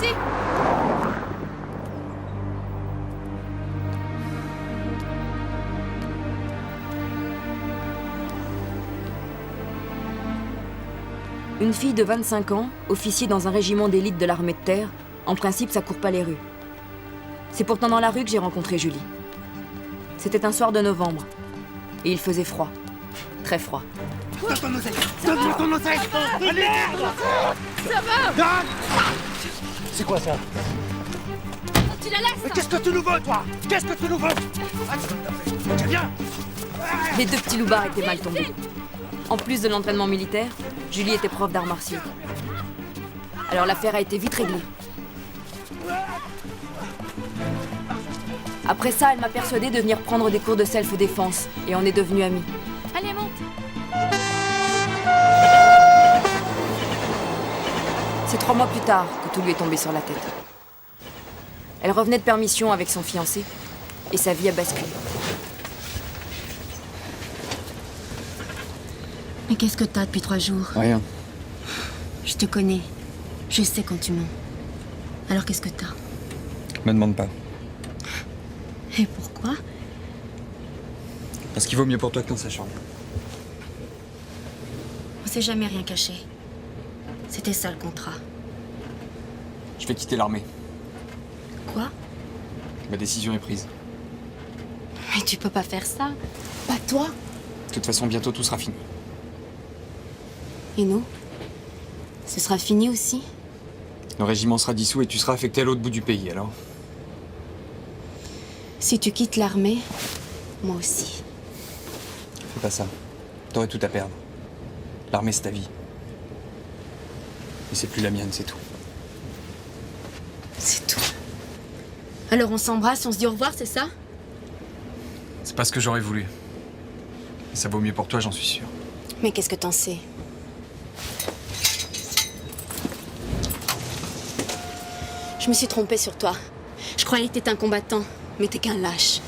Merci. Une fille de 25 ans, officier dans un régiment d'élite de l'armée de terre, en principe ça court pas les rues. C'est pourtant dans la rue que j'ai rencontré Julie. C'était un soir de novembre. Et il faisait froid. Très froid. Donne ton oseille! Donne-moi ton oseille! Allez, merde! Ça va? Donne! C'est quoi ça? Tu la laisses? Mais qu'est-ce que tu nous veux, toi? Qu'est-ce que tu nous veux? Tiens, viens! Les deux petits loupards étaient mal tombés. En plus de l'entraînement militaire, Julie était prof d'arts martiaux. Alors l'affaire a été vite réglée. Après ça, elle m'a persuadée de venir prendre des cours de self-défense, et on est devenus amis. Allez, monte. C'est 3 mois plus tard que tout lui est tombé sur la tête. Elle revenait de permission avec son fiancé, et sa vie a basculé. Mais qu'est-ce que t'as depuis 3 jours? Rien. Je te connais. Je sais quand tu mens. Alors qu'est-ce que t'as? Me demande pas. Et pourquoi? Parce qu'il vaut mieux pour toi que t'en saches rien. On s'est jamais rien caché. C'était ça le contrat. Je vais quitter l'armée. Quoi? Ma décision est prise. Mais tu peux pas faire ça. Pas toi. De toute façon, bientôt tout sera fini. Et nous? Ce sera fini aussi? Le régiment sera dissous et tu seras affecté à l'autre bout du pays, alors? Si tu quittes l'armée, moi aussi. Fais pas ça. T'aurais tout à perdre. L'armée, c'est ta vie. Et c'est plus la mienne, c'est tout. C'est tout. Alors on s'embrasse, on se dit au revoir, c'est ça? C'est pas ce que j'aurais voulu. Et ça vaut mieux pour toi, j'en suis sûr. Mais qu'est-ce que t'en sais? Je me suis trompée sur toi. Je croyais que t'étais un combattant, mais t'es qu'un lâche.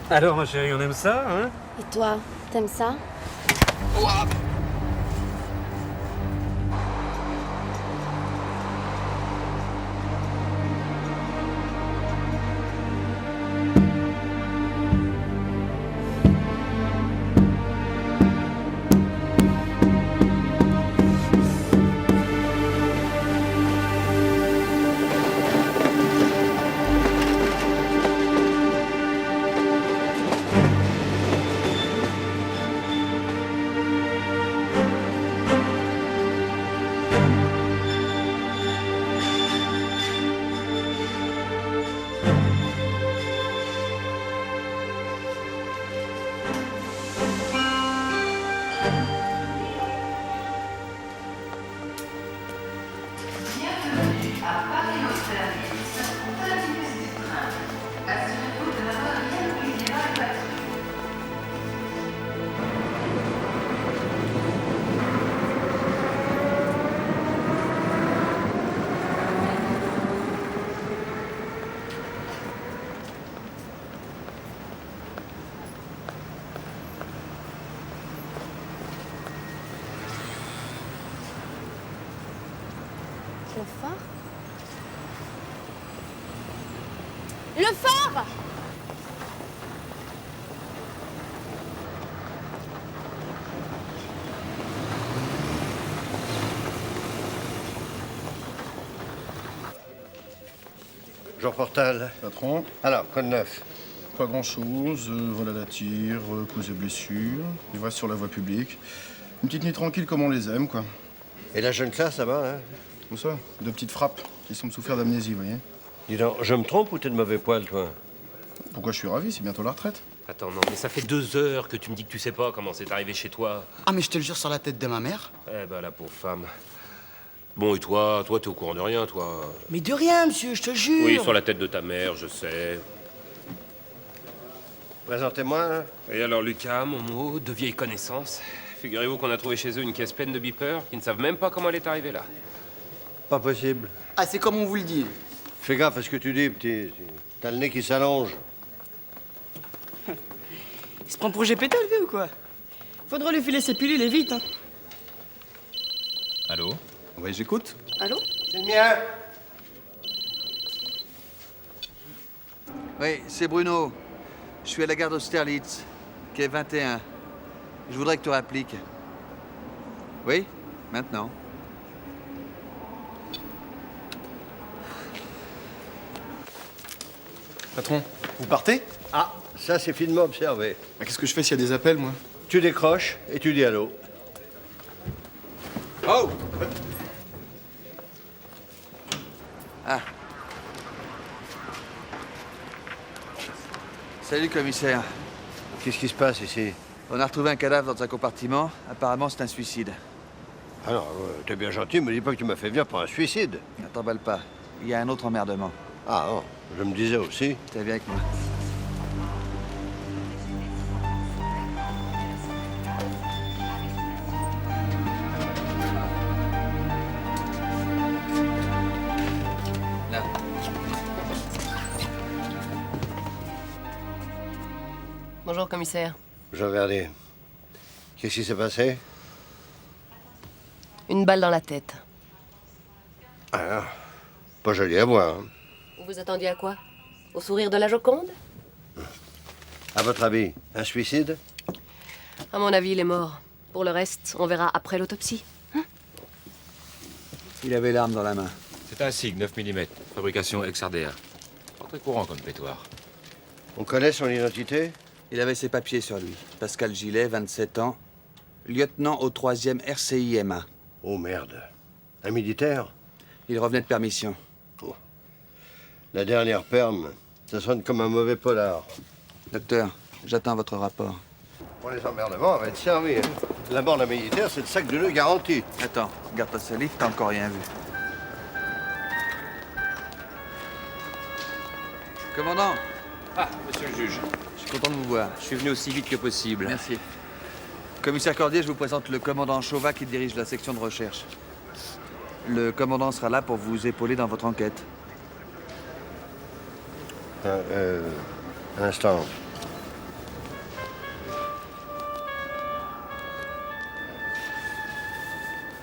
Alors, ma chérie, on aime ça, hein? Et toi, t'aimes ça? Le phare? Le phare! Jean Portal. Patron, Alors, code 9. pas grand-chose. Voilà la tire, cause et blessures. Il reste sur la voie publique. Une petite nuit tranquille comme on les aime, quoi. Et la jeune classe, ça va, hein? Où ça? 2 petites frappes qui semblent souffrir d'amnésie, vous voyez. Dis donc, je me trompe ou t'es de mauvais poil, toi? Pourquoi je suis ravi? C'est bientôt la retraite. Attends, non, mais ça fait 2 heures que tu me dis que tu sais pas comment c'est arrivé chez toi. Ah, mais je te le jure sur la tête de ma mère. Eh ben, la pauvre femme. Bon, et toi, t'es au courant de rien, toi? Mais de rien, monsieur, je te jure. Oui, sur la tête de ta mère, je sais. Présentez-moi, hein. Et alors, Lucas, mon mot, de vieille connaissance. Figurez-vous qu'on a trouvé chez eux une caisse pleine de beepers qui ne savent même pas comment elle est arrivée là. Pas possible. Ah, c'est comme on vous le dit. Fais gaffe à ce que tu dis, petit. T'as le nez qui s'allonge. Il se prend pour GPT, le vieux, ou quoi? Faudra lui filer ses pilules et vite, hein. Allô? Oui, j'écoute. Allô? C'est le mien. Oui, c'est Bruno. Je suis à la gare d'Austerlitz, quai 21. Je voudrais que tu rappliques. Oui, maintenant. Patron, vous partez? Ah, ça c'est finement observé. Bah, qu'est-ce que je fais s'il y a des appels, moi? Tu décroches et tu dis allô. Oh! Ah. Salut, commissaire. Qu'est-ce qui se passe ici? On a retrouvé un cadavre dans un compartiment. Apparemment, c'est un suicide. Alors, t'es bien gentil, me dis pas que tu m'as fait venir pour un suicide. Ne t'emballe pas. Il y a un autre emmerdement. Ah non, je me disais aussi. T'es bien avec moi. Là. Bonjour, commissaire. Jean Verdier. Qu'est-ce qui s'est passé? Une balle dans la tête. Ah, pas joli à voir. Hein. Vous vous attendiez à quoi? Au sourire de la Joconde? À votre avis, un suicide? À mon avis, il est mort. Pour le reste, on verra après l'autopsie. Il avait l'arme dans la main. C'est un SIG 9 mm, fabrication XRDR. Pas très courant comme pétoire. On connaît son identité? Il avait ses papiers sur lui. Pascal Gillet, 27 ans. Lieutenant au 3e RCIMA. Oh merde. Un militaire? Il revenait de permission. Oh. La dernière perme, ça sonne comme un mauvais polar. Docteur, j'attends votre rapport. Pour les emmerdements, on va être servi. Hein. La mort d'un militaire, c'est le sac de nœuds garanti. Attends, garde ta salive, t'as encore rien vu. Commandant, Ah, monsieur le juge. je suis content de vous voir. Je suis venu aussi vite que possible. Merci. Commissaire Cordier, je vous présente le commandant Chauvat qui dirige la section de recherche. Le commandant sera là pour vous épauler dans votre enquête. Un instant.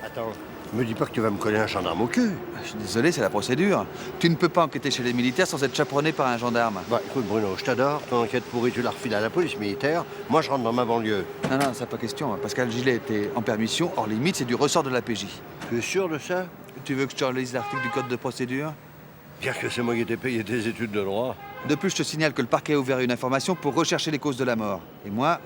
Attends, me dis pas que tu vas me coller un gendarme au cul. Je suis désolé, c'est la procédure. Tu ne peux pas enquêter chez les militaires sans être chaperonné par un gendarme. Bah écoute Bruno, je t'adore, ton enquête pourrie tu la refiles à la police militaire, moi je rentre dans ma banlieue. Non, non, c'est pas question. Pascal Gillet était en permission, hors limite, c'est du ressort de la PJ. Tu es sûr de ça? Tu veux que je te relise l'article du code de procédure? Dire que c'est moi qui t'ai payé tes études de droit. De plus, je te signale que le parquet a ouvert une information pour rechercher les causes de la mort. Et moi,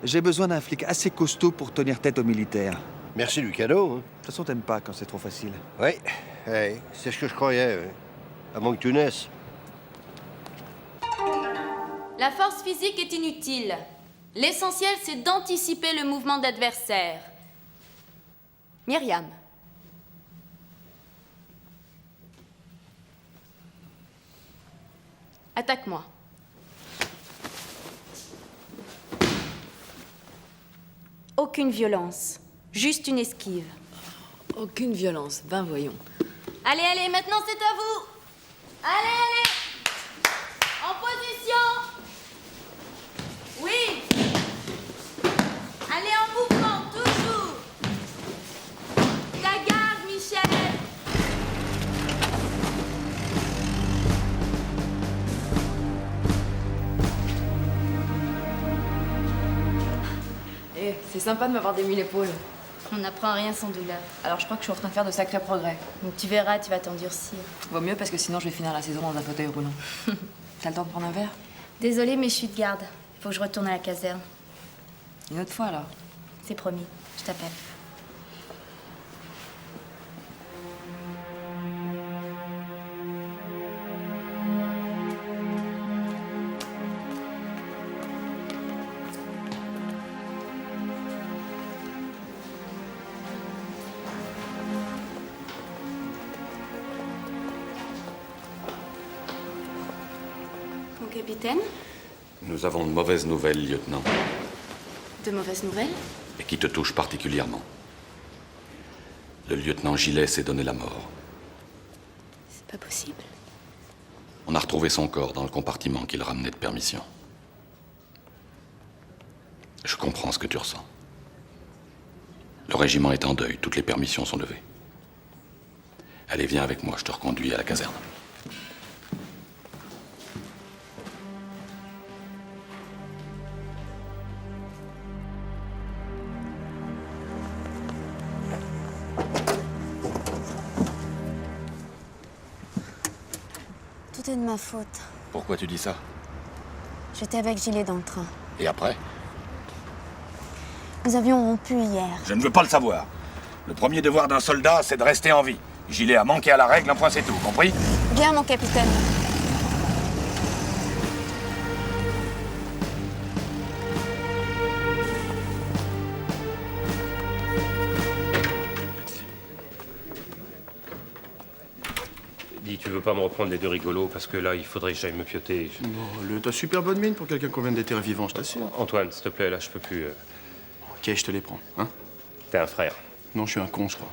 j'ai besoin d'un flic assez costaud pour tenir tête aux militaires. Merci du cadeau. Hein. De toute façon, t'aimes pas quand c'est trop facile. Oui, c'est ce que je croyais. Oui. À moins que tu naisses. La force physique est inutile. L'essentiel, c'est d'anticiper le mouvement d'adversaire. Myriam. Attaque-moi. Aucune violence. Juste une esquive. Aucune violence. Ben voyons. Allez, allez, maintenant c'est à vous. Allez, allez. En position. Oui. Allez en mouvement, toujours. Ta garde, Michel. Eh, c'est sympa de m'avoir démis l'épaule. On n'apprend rien sans douleur. Alors je crois que je suis en train de faire de sacrés progrès. Donc tu verras, tu vas t'endurcir. Vaut mieux parce que sinon je vais finir la saison dans un fauteuil roulant. T'as le temps de prendre un verre? Désolée, mais je suis de garde. Faut que je retourne à la caserne. Une autre fois alors. C'est promis. Je t'appelle. Mon capitaine, Nous avons de mauvaises nouvelles, lieutenant. de mauvaises nouvelles? et qui te touche particulièrement. Le lieutenant Gillet s'est donné la mort. C'est pas possible. On a retrouvé son corps dans le compartiment qu'il ramenait de permission. Je comprends ce que tu ressens. Le régiment est en deuil, toutes les permissions sont levées. Allez, viens avec moi, je te reconduis à la caserne. Tout est de ma faute. Pourquoi tu dis ça? J'étais avec Gillet dans le train. Et après? Nous avions rompu hier. Je ne veux pas le savoir. Le premier devoir d'un soldat, c'est de rester en vie. Gillet a manqué à la règle, un point c'est tout, compris? Bien, mon capitaine. Dis, tu veux pas me reprendre les deux rigolos, parce que là, il faudrait que j'aille me pioter. T'as super bonne mine pour quelqu'un qu'on vient de déterrer vivant, je t'assure. Antoine, s'il te plaît, là, je peux plus. Ok, je te les prends, hein? T'es un frère. Non, je suis un con, je crois.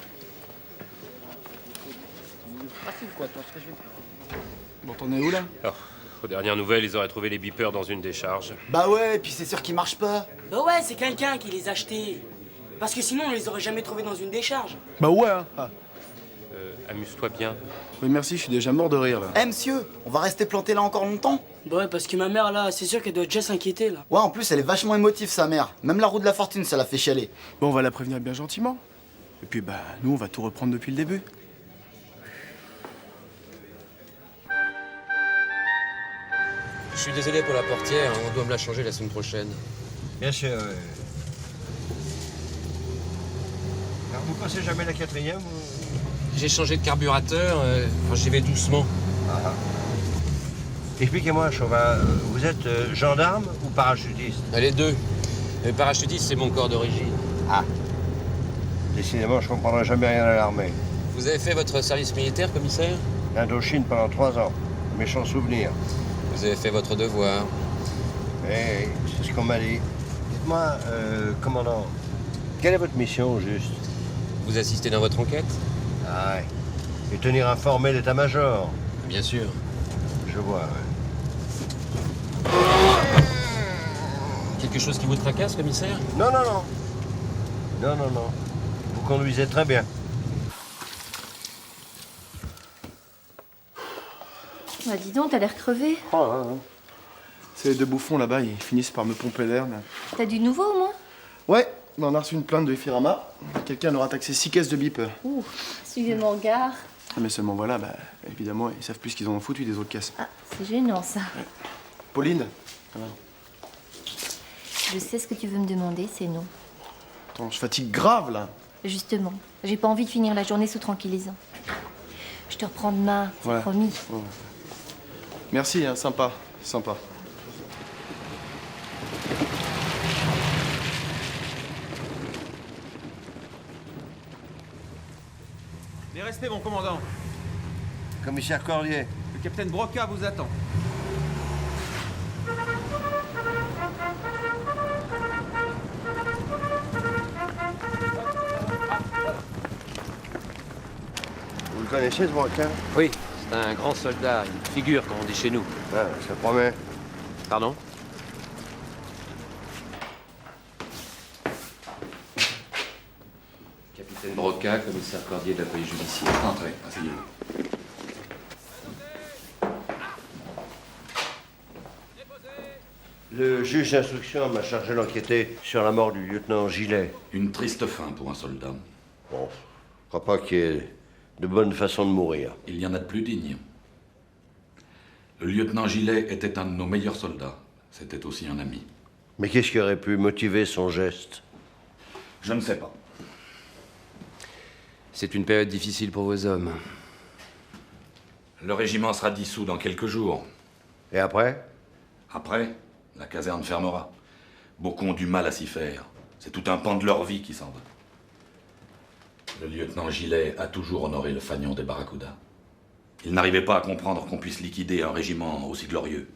Bon, t'en es où, là? Alors, aux dernières nouvelles, ils auraient trouvé les beepers dans une décharge. Bah ouais, puis c'est sûr qu'ils marchent pas. Bah ouais, c'est quelqu'un qui les a achetés. Parce que sinon, on les aurait jamais trouvés dans une décharge. Bah ouais, hein. Ah. Amuse-toi bien. Oui, merci, je suis déjà mort de rire, là. Eh, monsieur, on va rester planté là encore longtemps? Bah ouais, parce que ma mère, là, c'est sûr qu'elle doit déjà s'inquiéter, là. Ouais, en plus, elle est vachement émotive, sa mère. Même la roue de la fortune, ça l'a fait chialer. Bon, on va la prévenir bien gentiment. Et puis, bah, nous, on va tout reprendre depuis le début. Je suis désolé pour la portière, on doit me la changer la semaine prochaine. Bien sûr, oui. Alors, vous passez jamais la 4e J'ai changé de carburateur, j'y vais doucement. Ah. Expliquez-moi, Chauvin, vous êtes gendarme ou parachutiste? Les deux. Le parachutiste, c'est mon corps d'origine. Ah. Décidément, je comprendrai jamais rien à l'armée. Vous avez fait votre service militaire, commissaire? Indochine pendant 3 ans. Méchant souvenir. Vous avez fait votre devoir. Eh, c'est ce qu'on m'a dit. Dites-moi, commandant, quelle est votre mission, au juste? Vous assistez dans votre enquête? Ah ouais. Et tenir informé l'état-major? Bien sûr. Je vois, ouais. Quelque chose qui vous tracasse, commissaire? Non, non, non. Non, non, non. Vous conduisez très bien. Bah dis donc, t'as l'air crevé. Oh là là. C'est les deux bouffons là-bas, ils finissent par me pomper l'air. Là. T'as du nouveau au moins? Ouais, mais on a reçu une plainte de Firama. Quelqu'un leur a taxé 6 caisses de beeper. Ouh, suivez mon regard. Ah, mais seulement voilà, bah, évidemment, ils savent plus ce qu'ils en ont foutu des autres caisses. Ah, c'est gênant ça. Ouais. Pauline? Je sais ce que tu veux me demander, c'est non. Attends, je fatigue grave là. Justement, j'ai pas envie de finir la journée sous tranquillisant. Je te reprends demain, c'est Ouais. promis. Ouais. Merci, hein, sympa, sympa. Mais restez, mon commandant. Commissaire Cordier. Le capitaine Broca vous attend. Vous le connaissez, ce Broca? Oui, c'est un grand soldat, une figure, comme on dit chez nous. Ah, ça promet. Pardon? Capitaine Broca, commissaire Cordier de la police judiciaire. Entrez, asseyez-vous. Le juge d'instruction m'a chargé d'enquêter sur la mort du lieutenant Gillet. Une triste fin pour un soldat. Bon, je crois pas qu'il y ait de bonnes façons de mourir. Il y en a de plus dignes. Le lieutenant Gillet était un de nos meilleurs soldats. C'était aussi un ami. Mais qu'est-ce qui aurait pu motiver son geste? Je ne sais pas. C'est une période difficile pour vos hommes. Le régiment sera dissous dans quelques jours. Et après? Après, la caserne fermera. Beaucoup ont du mal à s'y faire. C'est tout un pan de leur vie qui s'en va. Le lieutenant Gillet a toujours honoré le fanion des Barracuda. Il n'arrivait pas à comprendre qu'on puisse liquider un régiment aussi glorieux.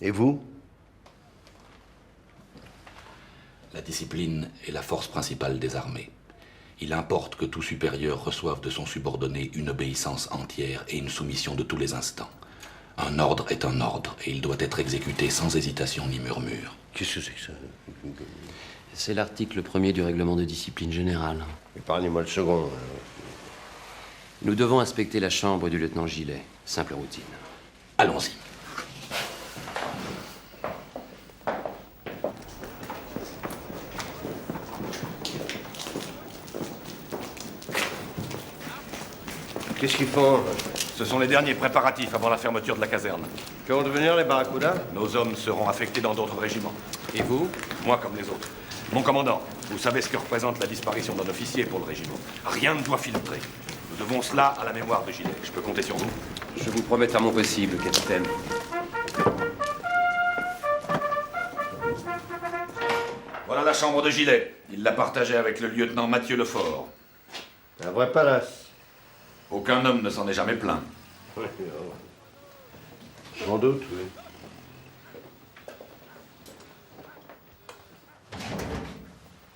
Et vous? La discipline est la force principale des armées. Il importe que tout supérieur reçoive de son subordonné une obéissance entière et une soumission de tous les instants. Un ordre est un ordre, et il doit être exécuté sans hésitation ni murmure. Qu'est-ce que c'est que ça? C'est l'article 1er du règlement de discipline générale. Épargnez-moi le second. Nous devons inspecter la chambre du lieutenant Gillet. Simple routine. Allons-y. Qu'est-ce qu'ils font? Ce sont les derniers préparatifs avant la fermeture de la caserne. Que vont devenir les barracudas? Nos hommes seront affectés dans d'autres régiments. Et vous? Moi comme les autres. Mon commandant, vous savez ce que représente la disparition d'un officier pour le régiment. Rien ne doit filtrer. Nous devons cela à la mémoire de Gillet. Je peux compter sur vous? Je vous promets à mon possible, capitaine. Voilà la chambre de Gillet. Il l'a partagée avec le lieutenant Mathieu Lefort. Un vrai palace. Aucun homme ne s'en est jamais plaint. Oui, sans doute, oui.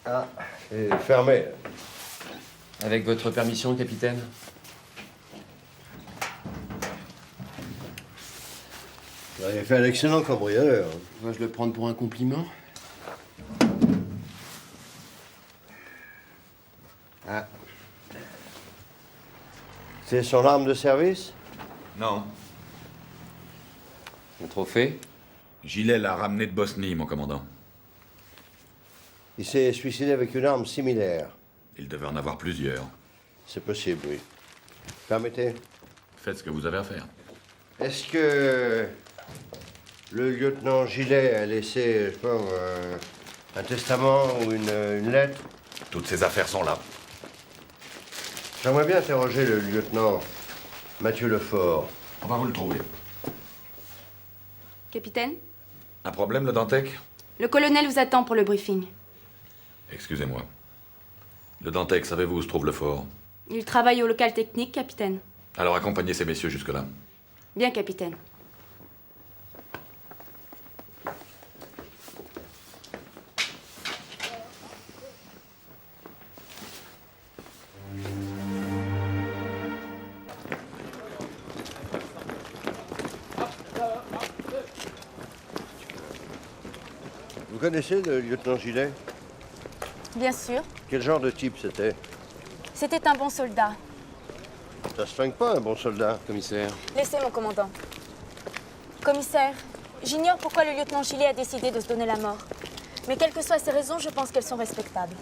Ah, c'est fermé. Avec votre permission, capitaine? Vous avez fait un excellent cambrioleur. Dois-je le prendre pour un compliment? Ah. C'est son arme de service? Non. Un trophée? Gillet l'a ramené de Bosnie, mon commandant. Il s'est suicidé avec une arme similaire. Il devait en avoir plusieurs. C'est possible, oui. Permettez. Faites ce que vous avez à faire. Est-ce que le lieutenant Gillet a laissé, je sais pas, un testament ou une lettre? Toutes ces affaires sont là. J'aimerais bien interroger le lieutenant Mathieu Lefort. On va vous le trouver. Capitaine, Un problème, le Dantec? le colonel vous attend pour le briefing. Excusez-moi. Le Dantec, savez-vous où se trouve le fort? Il travaille au local technique, capitaine. Alors accompagnez ces messieurs jusque-là. Bien, capitaine. Vous connaissez le lieutenant Gillet? Bien sûr. Quel genre de type c'était? C'était un bon soldat. Ça se flingue pas, un bon soldat. Commissaire. Laissez, mon commandant. Commissaire, j'ignore pourquoi le lieutenant Gillet a décidé de se donner la mort. Mais quelles que soient ses raisons, je pense qu'elles sont respectables.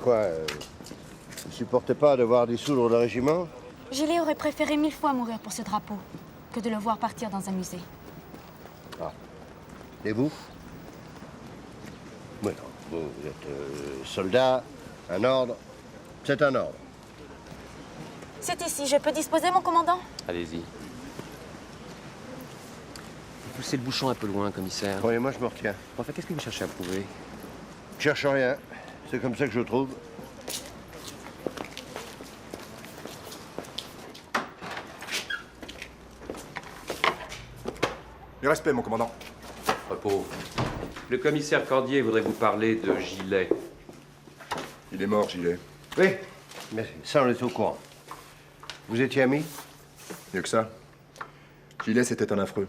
Quoi, vous supportez pas de voir dissoudre le régiment? Gillet aurait préféré 1000 fois mourir pour ce drapeau que de le voir partir dans un musée. Ah. Et vous? Oui, non. Vous êtes soldat, un ordre. C'est un ordre. C'est ici. Je peux disposer, mon commandant? Allez-y. Vous poussez le bouchon un peu loin, commissaire. Croyez-moi, je me retiens. Enfin, qu'est-ce que vous cherchez à prouver? Je cherche rien. C'est comme ça que je trouve. Du respect, mon commandant. Repos. Le commissaire Cordier voudrait vous parler de Gillet. Il est mort, Gillet. Oui, mais ça, on est au courant. Vous étiez amis? Mieux que ça. Gillet, c'était un affreux.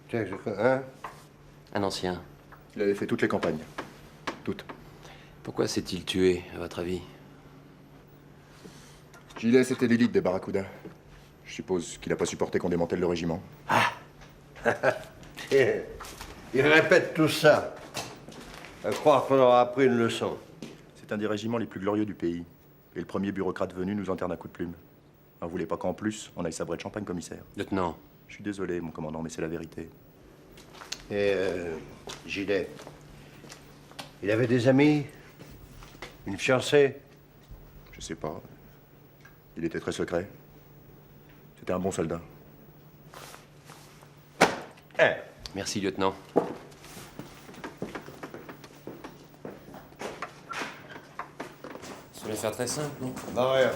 Tiens, hein? Un ancien. Il avait fait toutes les campagnes. Toutes. Pourquoi s'est-il tué, à votre avis? Gillet, c'était l'élite des Barracuda. Je suppose qu'il n'a pas supporté qu'on démantèle le régiment. Il répète tout ça. À croire qu'on aura appris une leçon. C'est un des régiments les plus glorieux du pays. Et le premier bureaucrate venu nous interne à coup de plume. Vous voulez pas qu'en plus, on aille sabrer de champagne, commissaire? Lieutenant. Je suis désolé, mon commandant, mais c'est la vérité. Et Gillet, il avait des amis? Une fiancée? Je sais pas. Il était très secret. C'était un bon soldat. Merci, lieutenant. Ça va faire très simple, non? Bah rien.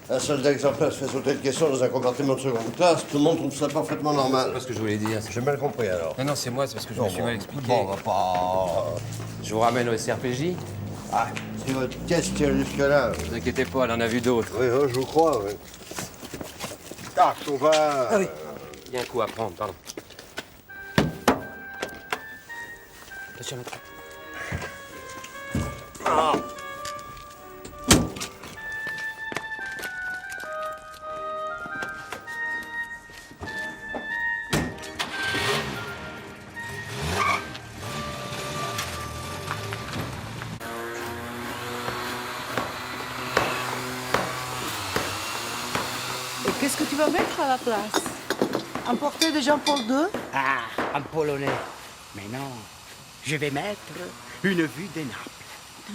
Un soldat exemplaire se fait sauter le caisson dans un compartiment de seconde classe. Tout le monde trouve ça parfaitement normal. C'est pas ce que je voulais dire. J'ai mal compris alors. Non, c'est moi, c'est parce que je me suis mal expliqué. Bon, on va pas... Je vous ramène au SRPJ. Ah, si votre caisse tient jusque-là. Ne vous inquiétez pas, elle en a vu d'autres. Oui, je vous crois, oui. Ah, on va... Ah oui. Il y a un coup à prendre, pardon. Monsieur le maître. Ah. Et qu'est-ce que tu vas mettre à la place? Un portrait de Jean-Paul II? Ah, un polonais. Mais non, je vais mettre une vue des Naples.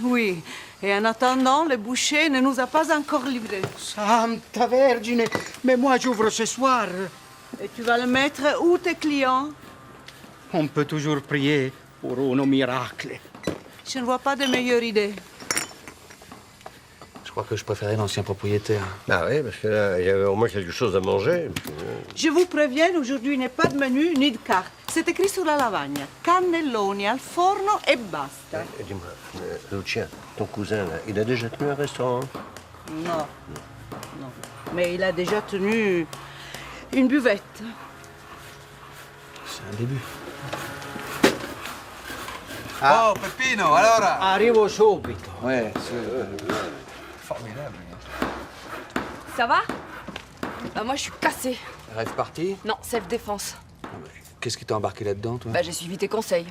Oui, et en attendant, le boucher ne nous a pas encore livré. Santa Vergine, mais moi j'ouvre ce soir. Et tu vas le mettre où, tes clients? On peut toujours prier pour un miracle. Je ne vois pas de meilleure idée. Je crois que je préférais l'ancien propriétaire. Bah oui, parce que là, il y avait au moins quelque chose à manger. Je vous préviens, aujourd'hui, il n'y a pas de menu ni de carte. C'est écrit sur la lavagna. Cannelloni al forno et basta. Dis-moi, Lucien, ton cousin, là, il a déjà tenu un restaurant? Non. Non. Mais il a déjà tenu une buvette. C'est un début. Oh, Peppino, allora? Arrivo subito. Ouais, c'est formidable. Ça va? Bah moi je suis cassée. Rêve parti? Non, self-défense. Qu'est-ce qui t'a embarqué là-dedans, toi? Bah j'ai suivi tes conseils.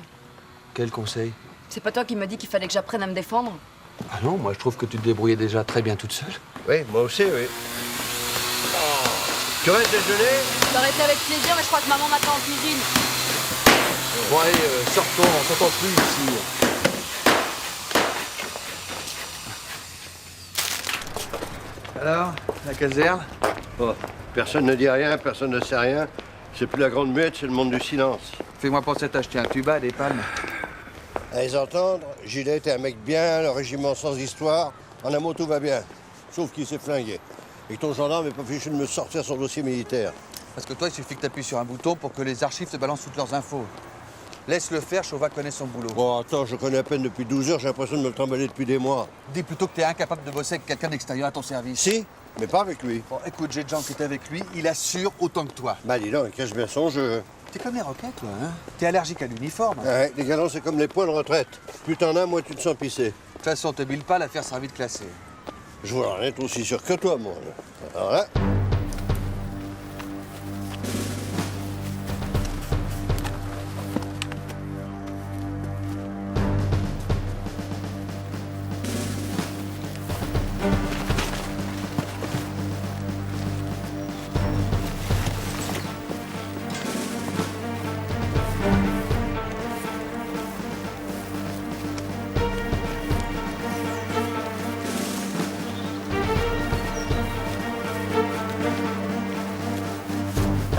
Quel conseil? C'est pas toi qui m'as dit qu'il fallait que j'apprenne à me défendre? Ah non, moi je trouve que tu te débrouillais déjà très bien toute seule. Oui, moi aussi, oui. Tu restes déjeuner? Ça aurait été avec plaisir, mais je crois que maman m'attend en cuisine. Bon allez, sortons, on s'entend plus ici. Alors, la caserne? Oh, personne ne dit rien, personne ne sait rien. C'est plus la grande muette, c'est le monde du silence. Fais-moi penser à t'acheter un tuba, des palmes. À les entendre, Gilet était un mec bien, le régiment sans histoire. En un mot, tout va bien. Sauf qu'il s'est flingué. Et que ton gendarme n'est pas fichu de me sortir son dossier militaire. Parce que toi, il suffit que tu appuies sur un bouton pour que les archives te balancent toutes leurs infos. Laisse-le faire, Chauvat connaît son boulot. Bon, attends, je connais à peine depuis 12 heures, j'ai l'impression de me le trimballer depuis des mois. Dis plutôt que t'es incapable de bosser avec quelqu'un d'extérieur à ton service. Si, mais pas avec lui. Bon, écoute, j'ai Jean qui était avec lui, il assure autant que toi. Bah dis donc, il cache bien son jeu. T'es comme les roquettes, toi, hein? T'es allergique à l'uniforme. Ouais, les galants, c'est comme les points de retraite. Plus t'en as, moins tu te sens pisser. De toute façon, te bile pas, l'affaire sera vite classée. Je voudrais en être aussi sûr que toi, moi. Alors là...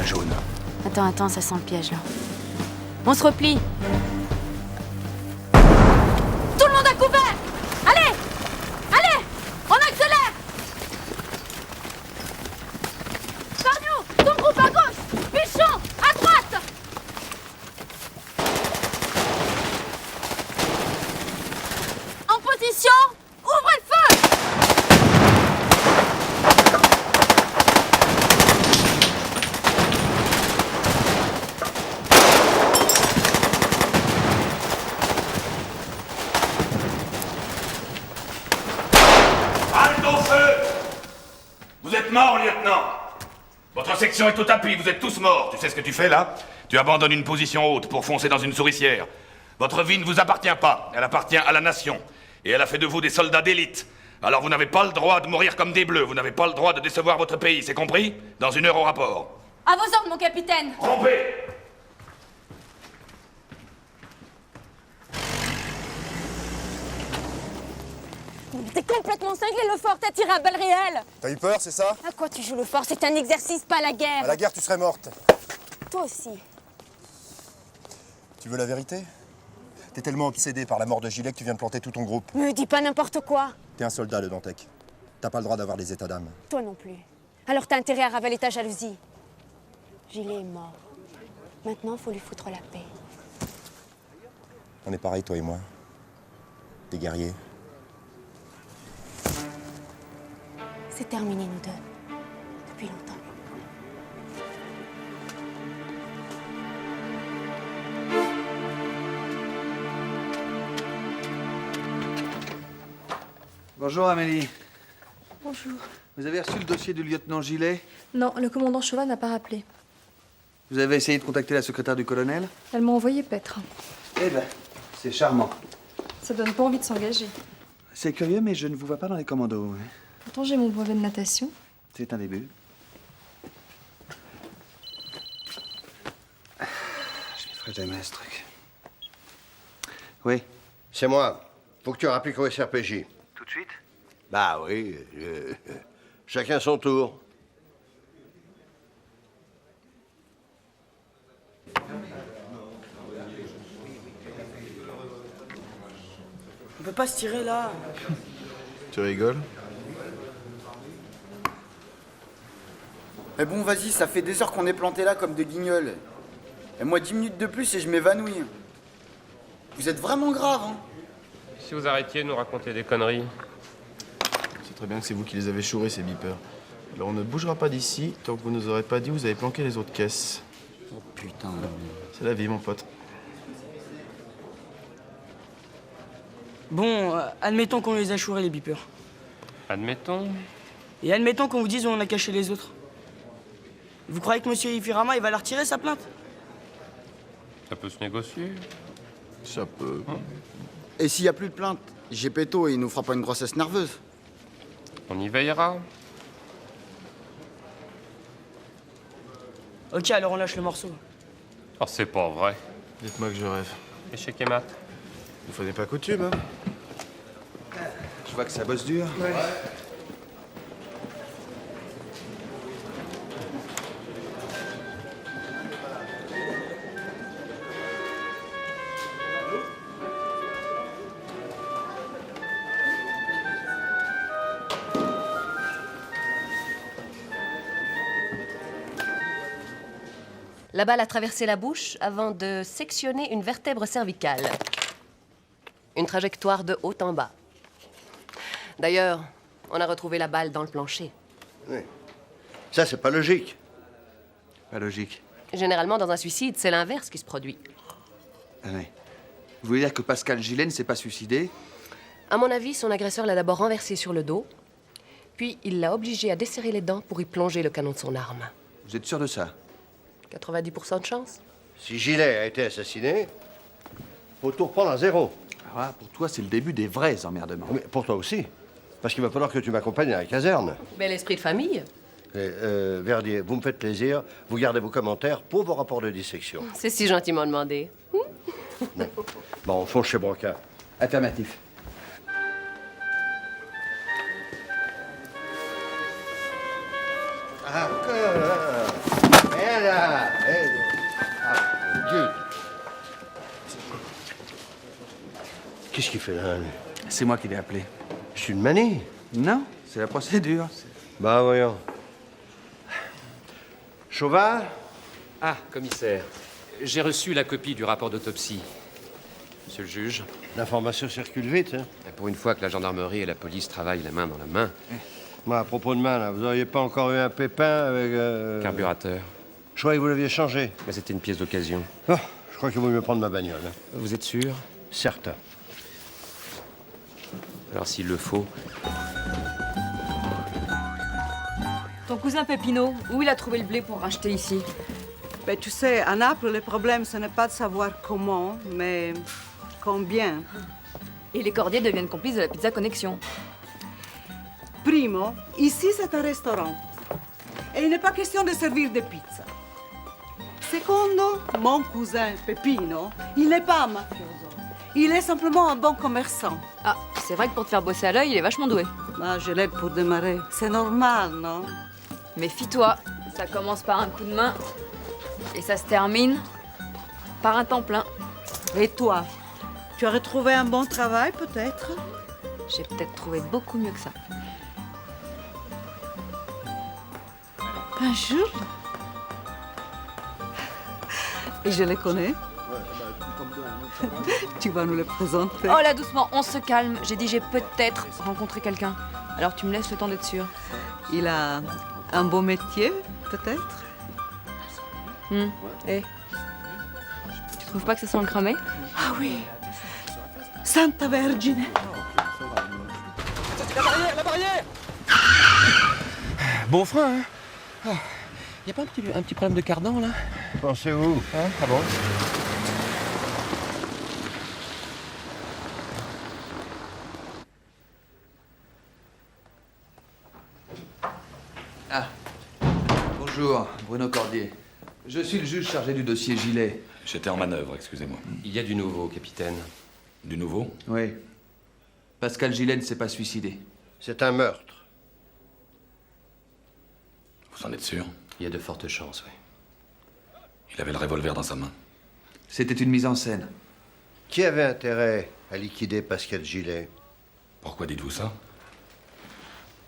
Jaune. Attends, ça sent le piège, là. On se replie. Tout le monde à couvert! Allez! Allez! On accélère! Par nous! Ton groupe à gauche! Bichon! À droite! En position! Ouvrez le feu! Vous êtes mort, lieutenant. Votre section est au tapis, vous êtes tous morts. Tu sais ce que tu fais, là? Tu abandonnes une position haute pour foncer dans une souricière. Votre vie ne vous appartient pas, elle appartient à la nation. Et elle a fait de vous des soldats d'élite. Alors vous n'avez pas le droit de mourir comme des bleus, vous n'avez pas le droit de décevoir votre pays, c'est compris? Dans 1 heure au rapport. À vos ordres, mon capitaine! Trompé! T'es complètement cinglé, le fort, t'as tiré à balles réelles! T'as eu peur, c'est ça? À quoi tu joues le fort? C'est un exercice, pas la guerre! À la guerre, tu serais morte. Toi aussi. Tu veux la vérité? T'es tellement obsédé par la mort de Gilet que tu viens de planter tout ton groupe. Me dis pas n'importe quoi! T'es un soldat, le Dantec. T'as pas le droit d'avoir des états d'âme. Toi non plus. Alors t'as intérêt à ravaler ta jalousie. Gilet est mort. Maintenant, faut lui foutre la paix. On est pareil, toi et moi. Des guerriers. C'est terminé, nous deux. Depuis longtemps. Bonjour Amélie. Bonjour. Vous avez reçu le dossier du lieutenant Gillet? Non, le commandant Chauvin n'a pas rappelé. Vous avez essayé de contacter la secrétaire du colonel? Elle m'a envoyé paître. Eh ben, c'est charmant. Ça donne pas envie de s'engager. C'est curieux, mais je ne vous vois pas dans les commandos. Hein. Pourtant, j'ai mon brevet de natation. C'est un début. Je ne ferai jamais ce truc. Oui. C'est moi. Faut que tu rappliques au SRPJ. Tout de suite? Bah oui. Chacun son tour. On peut pas se tirer là. Tu rigoles? Mais bon, vas-y, ça fait des heures qu'on est plantés là comme des guignols. Et moi, 10 minutes de plus et je m'évanouis. Vous êtes vraiment grave, hein? Si vous arrêtiez de nous raconter des conneries. C'est très bien que c'est vous qui les avez chourés, ces beepers. Alors on ne bougera pas d'ici tant que vous nous aurez pas dit où vous avez planqué les autres caisses. Oh putain. C'est la vie, mon pote. Bon, admettons qu'on les a chourés, les beepers. Admettons. Et admettons qu'on vous dise où on a caché les autres. Vous croyez que monsieur Ifirama, il va leur retirer sa plainte? Ça peut se négocier. Ça peut. Et s'il y a plus de plainte, Gepetto, il nous fera pas une grossesse nerveuse. On y veillera. Ok, alors on lâche le morceau. Oh, c'est pas vrai. Dites-moi que je rêve. Échec et mat. Vous prenez pas coutume, hein? Je vois que ça bosse dur. Ouais. La balle a traversé la bouche avant de sectionner une vertèbre cervicale. Une trajectoire de haut en bas. D'ailleurs, on a retrouvé la balle dans le plancher. Oui. Ça, c'est pas logique. Pas logique. Généralement, dans un suicide, c'est l'inverse qui se produit. Ah oui. Vous voulez dire que Pascal Gillet ne s'est pas suicidé? À mon avis, son agresseur l'a d'abord renversé sur le dos, puis il l'a obligé à desserrer les dents pour y plonger le canon de son arme. Vous êtes sûr de ça? 90% de chance. Si Gillet a été assassiné, faut tout reprendre à zéro. Ah, pour toi, c'est le début des vrais emmerdements. Mais pour toi aussi. Parce qu'il va falloir que tu m'accompagnes à la caserne. Bel esprit de famille. Et, Verdier, vous me faites plaisir, vous gardez vos commentaires pour vos rapports de dissection. C'est si gentiment demandé. Bon, on fonce chez Broca. Affirmatif. Et là, Dieu. Qu'est-ce qu'il fait là, lui? C'est moi qui l'ai appelé. C'est une manie? Non, c'est la procédure. Bah, voyons. Chauvin? Ah, commissaire. J'ai reçu la copie du rapport d'autopsie. Monsieur le juge. L'information circule vite, hein? Pour une fois que la gendarmerie et la police travaillent la main dans la main. Moi, à propos de main, là, vous auriez pas encore eu un pépin avec... Carburateur. Je croyais que vous l'aviez changé. Mais c'était une pièce d'occasion. Oh, je crois qu'il vaut mieux prendre ma bagnole. Hein. Vous êtes sûr? Certain. Alors s'il le faut... Ton cousin Pépino, où il a trouvé le blé pour racheter ici? Ben, tu sais, à Naples, le problème, ce n'est pas de savoir comment, mais combien. Et les cordiers deviennent complices de la pizza connexion. Primo, ici c'est un restaurant. Et il n'est pas question de servir des pizzas. Secondo, mon cousin Peppino, il n'est pas un mafioso. Il est simplement un bon commerçant. Ah, c'est vrai que pour te faire bosser à l'œil, il est vachement doué. Ah, je l'aide pour démarrer. C'est normal, non? Méfie-toi, ça commence par un coup de main et ça se termine par un temps plein. Et toi, tu as retrouvé un bon travail, peut-être? J'ai peut-être trouvé beaucoup mieux que ça. Bonjour. Et je les connais? Tu vas nous le présenter. Oh là, doucement, on se calme. J'ai dit j'ai peut-être rencontré quelqu'un. Alors tu me laisses le temps d'être sûre. Il a un beau métier, peut-être? Eh. Tu trouves pas que ça sent le cramé? Ah oui. Santa Vergine. La barrière! Bon frein, hein? Y a pas un petit problème de cardan, là? Pensez où? Hein? Ah bon? Ah. Bonjour, Bruno Cordier. Je suis le juge chargé du dossier Gilet. J'étais en manœuvre, excusez-moi. Il y a du nouveau, capitaine. Du nouveau? Oui. Pascal Gilet ne s'est pas suicidé. C'est un meurtre. Vous en êtes sûr? Il y a de fortes chances, oui. Il avait le revolver dans sa main. C'était une mise en scène. Qui avait intérêt à liquider Pascal Gilet? Pourquoi dites-vous ça?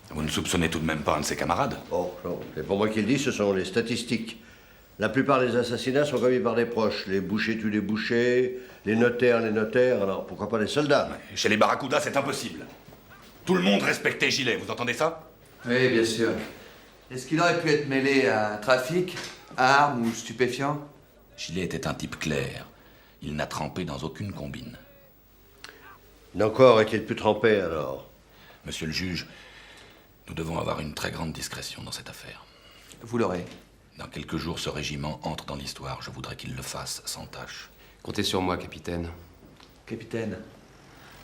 Vous ne soupçonnez tout de même pas un de ses camarades? Oh, non. C'est pour moi qui le dis, ce sont les statistiques. La plupart des assassinats sont commis par des proches. Les bouchers tuent les bouchers, les notaires, alors pourquoi pas les soldats? Chez les Barracuda, c'est impossible. Tout le monde respectait Gilet, vous entendez ça? Oui, bien sûr. Est-ce qu'il aurait pu être mêlé à un trafic, à armes ou stupéfiants? Gilet était un type clair. Il n'a trempé dans aucune combine. D'encore est-il plus trempé, alors? Monsieur le juge, nous devons avoir une très grande discrétion dans cette affaire. Vous l'aurez. Dans quelques jours, ce régiment entre dans l'histoire. Je voudrais qu'il le fasse sans tâche. Comptez sur moi, capitaine. Capitaine,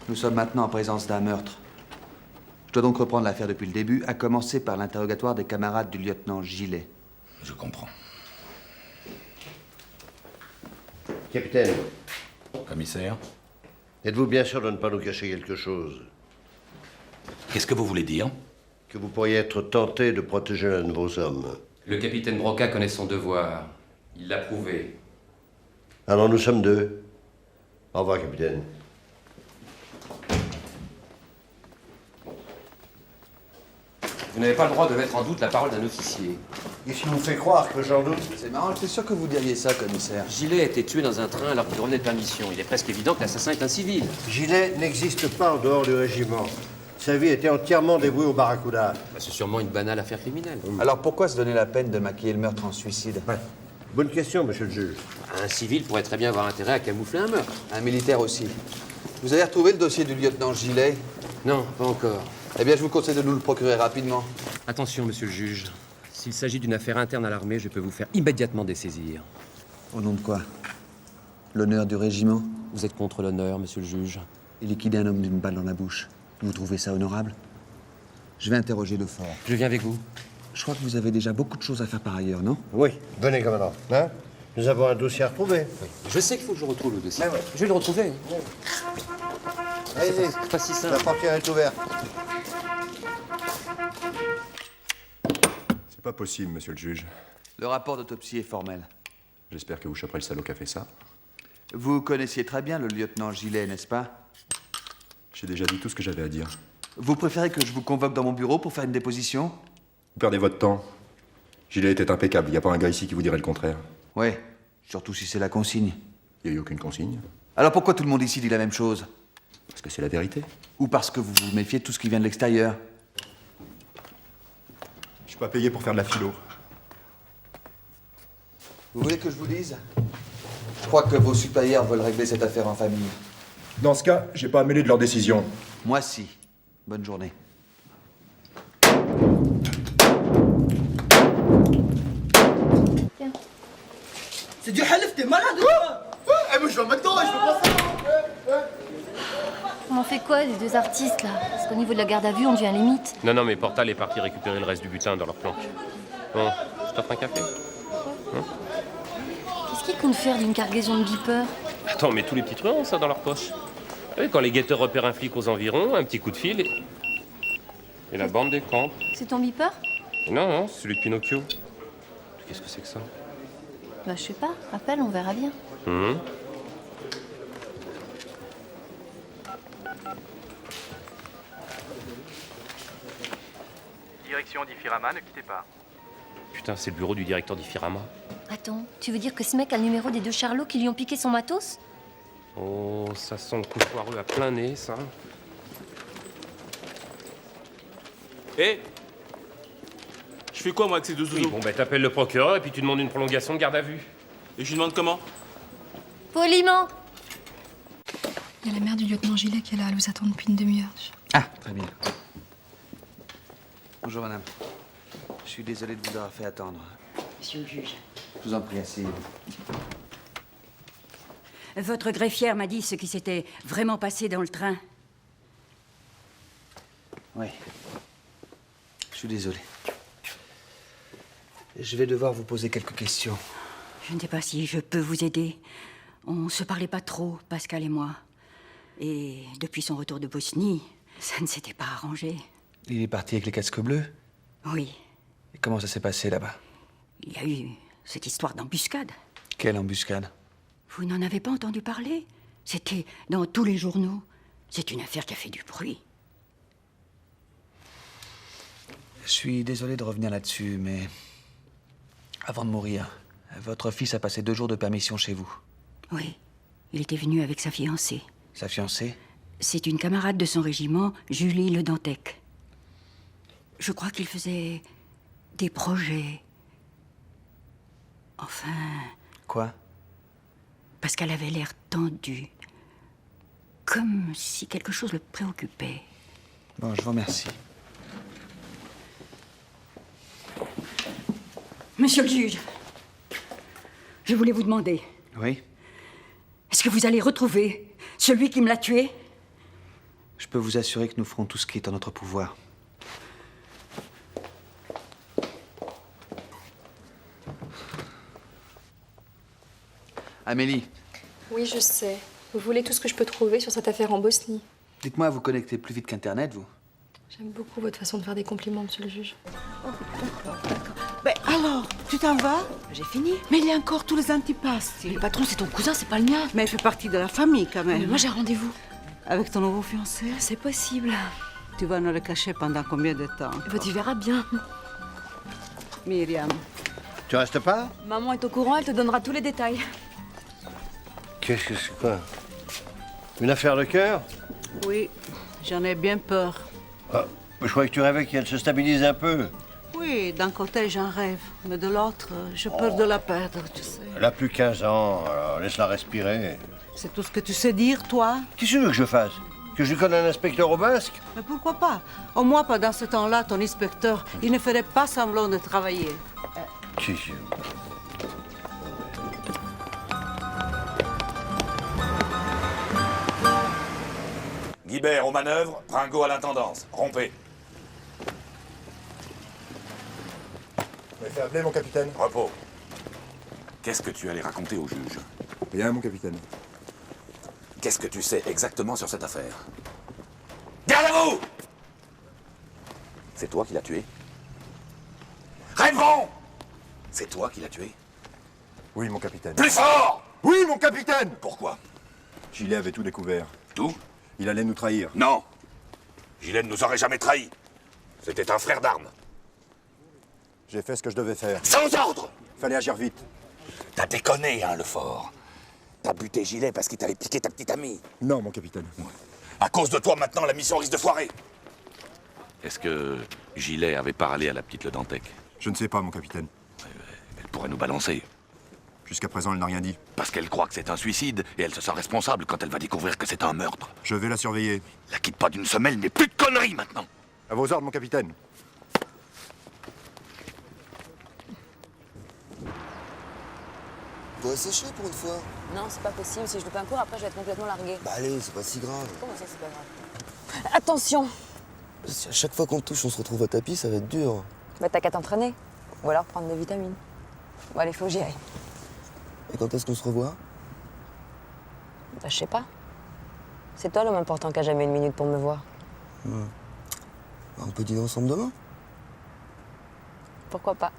nous sommes maintenant en présence d'un meurtre. Je dois donc reprendre l'affaire depuis le début, à commencer par l'interrogatoire des camarades du lieutenant Gilet. Je comprends. Capitaine. Commissaire? Êtes-vous bien sûr de ne pas nous cacher quelque chose? Qu'est-ce que vous voulez dire? Que vous pourriez être tenté de protéger l'un de vos hommes. Le capitaine Broca connaît son devoir. Il l'a prouvé. Alors nous sommes deux. Au revoir, capitaine. Vous n'avez pas le droit de mettre en doute la parole d'un officier. Qu'est-ce qui vous fait croire que j'en doute? C'est marrant, j'étais sûr que vous diriez ça, commissaire. Gilet a été tué dans un train alors qu'il revenait de permission. Il est presque évident que l'assassin est un civil. Gilet n'existe pas en dehors du régiment. Sa vie était entièrement dévouée au Barracuda. C'est sûrement une banale affaire criminelle. Alors pourquoi se donner la peine de maquiller le meurtre en suicide? Bonne question, monsieur le juge. Un civil pourrait très bien avoir intérêt à camoufler un meurtre. Un militaire aussi. Vous avez retrouvé le dossier du lieutenant Gilet? Non, pas encore. Eh bien, je vous conseille de nous le procurer rapidement. Attention, monsieur le juge. S'il s'agit d'une affaire interne à l'armée, je peux vous faire immédiatement dessaisir. Au nom de quoi? L'honneur du régiment? Vous êtes contre l'honneur, monsieur le juge. Et liquider un homme d'une balle dans la bouche. Vous trouvez ça honorable? Je vais interroger le fort. Je viens avec vous. Je crois que vous avez déjà beaucoup de choses à faire par ailleurs, non? Oui, venez, commandant. Hein? Nous avons un dossier à retrouver. Oui. Je sais qu'il faut que je retrouve le dossier. Ben ouais. Je vais le retrouver. Allez, C'est pas si simple. la portière est ouverte. C'est pas possible, monsieur le juge. Le rapport d'autopsie est formel. J'espère que vous choperez le salaud qui a fait ça. Vous connaissiez très bien le lieutenant Gilet, n'est-ce pas? J'ai déjà dit tout ce que j'avais à dire. Vous préférez que je vous convoque dans mon bureau pour faire une déposition? Vous perdez votre temps. Gilet était impeccable. Il n'y a pas un gars ici qui vous dirait le contraire. Ouais, surtout si c'est la consigne. Il n'y a eu aucune consigne. Alors pourquoi tout le monde ici dit la même chose? Parce que c'est la vérité. Ou parce que vous vous méfiez de tout ce qui vient de l'extérieur? Je suis pas payé pour faire de la philo. Vous voulez que je vous dise? Je crois que vos supérieurs veulent régler cette affaire en famille. Dans ce cas, j'ai pas à me mêler de leurs décisions. Moi, si. Bonne journée. C'est du halif, t'es malade ou quoi? Eh, mais je vais en mettre dedans, je veux pas ça. On en fait quoi, les deux artistes, là? Parce qu'au niveau de la garde à vue, on devient limite. Non, mais Portal est parti récupérer le reste du butin dans leur planque. Bon, je t'offre un café. Qu'est-ce qu'ils comptent faire d'une cargaison de beepers? Attends, mais tous les petits truands ont ça dans leur poche. Oui, quand les guetteurs repèrent un flic aux environs, un petit coup de fil et la bande décampe. C'est ton beeper? Non, c'est celui de Pinocchio. Qu'est-ce que c'est que ça? Bah, je sais pas. Appelle, on verra bien. Direction d'Ifirama, ne quittez pas. Putain, c'est le bureau du directeur d'Ifirama. Attends, tu veux dire que ce mec a le numéro des deux charlots qui lui ont piqué son matos? Oh, ça sent le coup foireux à plein nez, ça. Hé Je fais quoi, moi, avec ces deux Oui, zouzous? bon, ben t'appelles le procureur et puis tu demandes une prolongation de garde à vue. Et je lui demande comment? Poliment. Il y a la mère du lieutenant Gillet qui est là, elle vous attend depuis une demi-heure. Ah, très bien. Bonjour, madame. Je suis désolé de vous avoir fait attendre. Monsieur le juge, Je vous en prie, asseyez-vous. votre greffière m'a dit ce qui s'était vraiment passé dans le train. Oui. Je suis désolé. Je vais devoir vous poser quelques questions. Je ne sais pas si je peux vous aider. On se parlait pas trop, Pascal et moi. Et depuis son retour de Bosnie, ça ne s'était pas arrangé. Il est parti avec les casques bleus? Oui, Et comment ça s'est passé là-bas? il y a eu cette histoire d'embuscade. Quelle embuscade? Vous n'en avez pas entendu parler? C'était dans tous les journaux. C'est une affaire qui a fait du bruit. Je suis désolé de revenir là-dessus, mais... Avant de mourir, votre fils a passé 2 jours de permission chez vous. Oui, il était venu avec sa fiancée. Sa fiancée? C'est une camarade de son régiment, Julie Le Dantec. Je crois qu'il faisait des projets. Enfin, Quoi? parce qu'elle avait l'air tendue. Comme si quelque chose le préoccupait. Bon, je vous remercie. Monsieur le juge, je voulais vous demander, Oui? est-ce que vous allez retrouver celui qui me l'a tué? Je peux vous assurer que nous ferons tout ce qui est en notre pouvoir. Amélie, Oui, je sais. Vous voulez tout ce que je peux trouver sur cette affaire en Bosnie. dites-moi, vous connectez plus vite qu'Internet, vous? J'aime beaucoup votre façon de faire des compliments, monsieur le juge. Ben alors, tu t'en vas? J'ai fini. Mais il y a encore tous les antipasses. Le patron, c'est ton cousin, c'est pas le mien. Mais il fait partie de la famille quand même. Mais moi, j'ai rendez-vous. Avec ton nouveau fiancé? C'est possible. Tu vas nous le cacher pendant combien de temps? Bah, tu verras bien. Myriam. Tu restes pas? Maman est au courant, elle te donnera tous les détails. Qu'est-ce que c'est quoi? Une affaire de cœur? Oui, j'en ai bien peur. Ah, je croyais que tu rêvais qu'elle se stabilise un peu. Oui, d'un côté, j'en rêve. Mais de l'autre, j'ai peur de la perdre, tu sais. Elle a plus 15 ans, alors laisse-la respirer. C'est tout ce que tu sais dire, toi? Qu'est-ce que tu veux que je fasse? Que je lui connais un inspecteur au basque? Mais pourquoi pas? Au moins, pendant ce temps-là, ton inspecteur, il ne ferait pas semblant de travailler. Guibert aux manœuvres, Pringot à l'intendance. Rompez. Vous m'avez fait appeler, mon capitaine? Repos. Qu'est-ce que tu allais raconter au juge? Rien, mon capitaine. Qu'est-ce que tu sais exactement sur cette affaire? Garde à vous! C'est toi qui l'as tué? Répond! C'est toi qui l'as tué? Oui, mon capitaine. Plus fort! Oui, mon capitaine! Pourquoi? Gilet avait tout découvert. Tout? Il allait nous trahir. Non! Gilet ne nous aurait jamais trahis. C'était un frère d'armes. J'ai fait ce que je devais faire. Sans ordre! Fallait agir vite. T'as déconné, hein, Lefort. T'as buté Gilet parce qu'il t'avait piqué ta petite amie. Non, mon capitaine. À cause de toi, maintenant, la mission risque de foirer. Est-ce que Gilet avait parlé à la petite Le Dantec? Je ne sais pas, mon capitaine. Elle pourrait nous balancer. Jusqu'à présent, elle n'a rien dit. Parce qu'elle croit que c'est un suicide et elle se sent responsable quand elle va découvrir que c'est un meurtre. Je vais la surveiller. La quitte pas d'une semelle n'est plus de conneries maintenant. À vos ordres, mon capitaine. Faut assécher pour une fois. Non, c'est pas possible. Si je loupe un cours, après, je vais être complètement larguée. Bah allez, c'est pas si grave. Comment ça, c'est pas grave? Attention! Si à chaque fois qu'on te touche, on se retrouve à tapis, ça va être dur. Bah, t'as qu'à t'entraîner. Ou alors prendre des vitamines. Bon, allez, faut que j'y aille. Et quand est-ce qu'on se revoit? Bah, je sais pas. C'est toi l'homme important qui a jamais une minute pour me voir. Bah, on peut dîner ensemble demain? Pourquoi pas?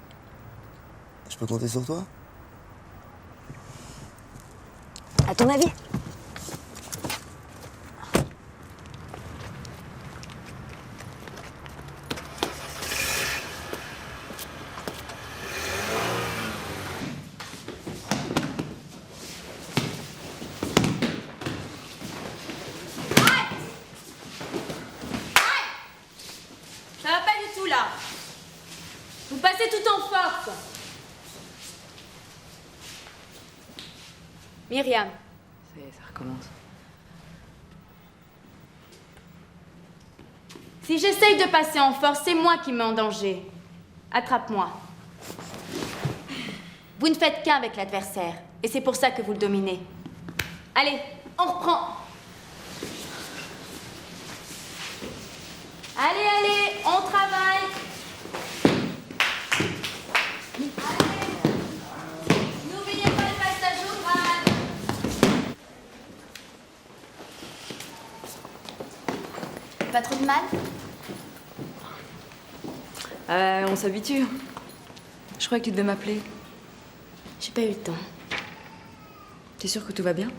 Je peux compter sur toi? À ton avis? Vous passez tout en force. Myriam. Ça y est, ça recommence. Si j'essaye de passer en force, c'est moi qui mets en danger. Attrape-moi. Vous ne faites qu'un avec l'adversaire, et c'est pour ça que vous le dominez. Allez, on reprend. Allez, on travaille. Allez, n'oubliez pas le passage au grade. Pas trop de mal? On s'habitue. Je croyais que tu devais m'appeler. J'ai pas eu le temps. T'es sûre que tout va bien?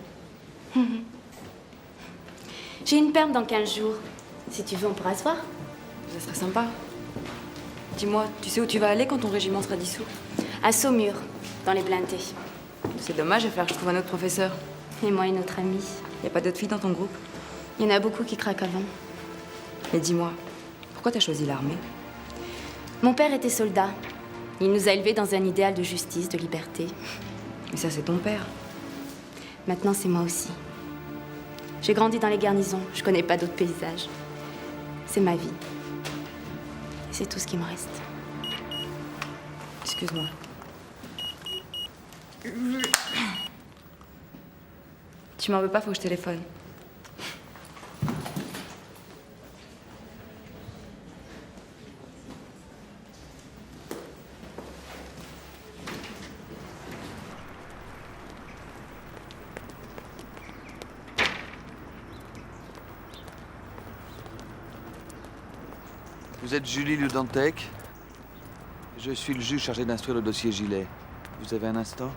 J'ai une perme dans 15 jours. Si tu veux, on pourra se voir. Ça serait sympa. Dis-moi, tu sais où tu vas aller quand ton régiment sera dissous? À Saumur, dans les blindés. C'est dommage, il va falloir que je trouve un autre professeur. Et moi, une autre amie. Y a pas d'autres filles dans ton groupe? Il y en a beaucoup qui craquent avant. Mais dis-moi, pourquoi t'as choisi l'armée? Mon père était soldat. Il nous a élevés dans un idéal de justice, de liberté. Mais ça, c'est ton père. Maintenant, c'est moi aussi. J'ai grandi dans les garnisons. Je connais pas d'autres paysages. C'est ma vie. Et c'est tout ce qui me reste. Excuse-moi. Tu m'en veux pas, faut que je téléphone. Vous êtes Julie Ludantec. Je suis le juge chargé d'instruire le dossier Gilet. Vous avez un instant?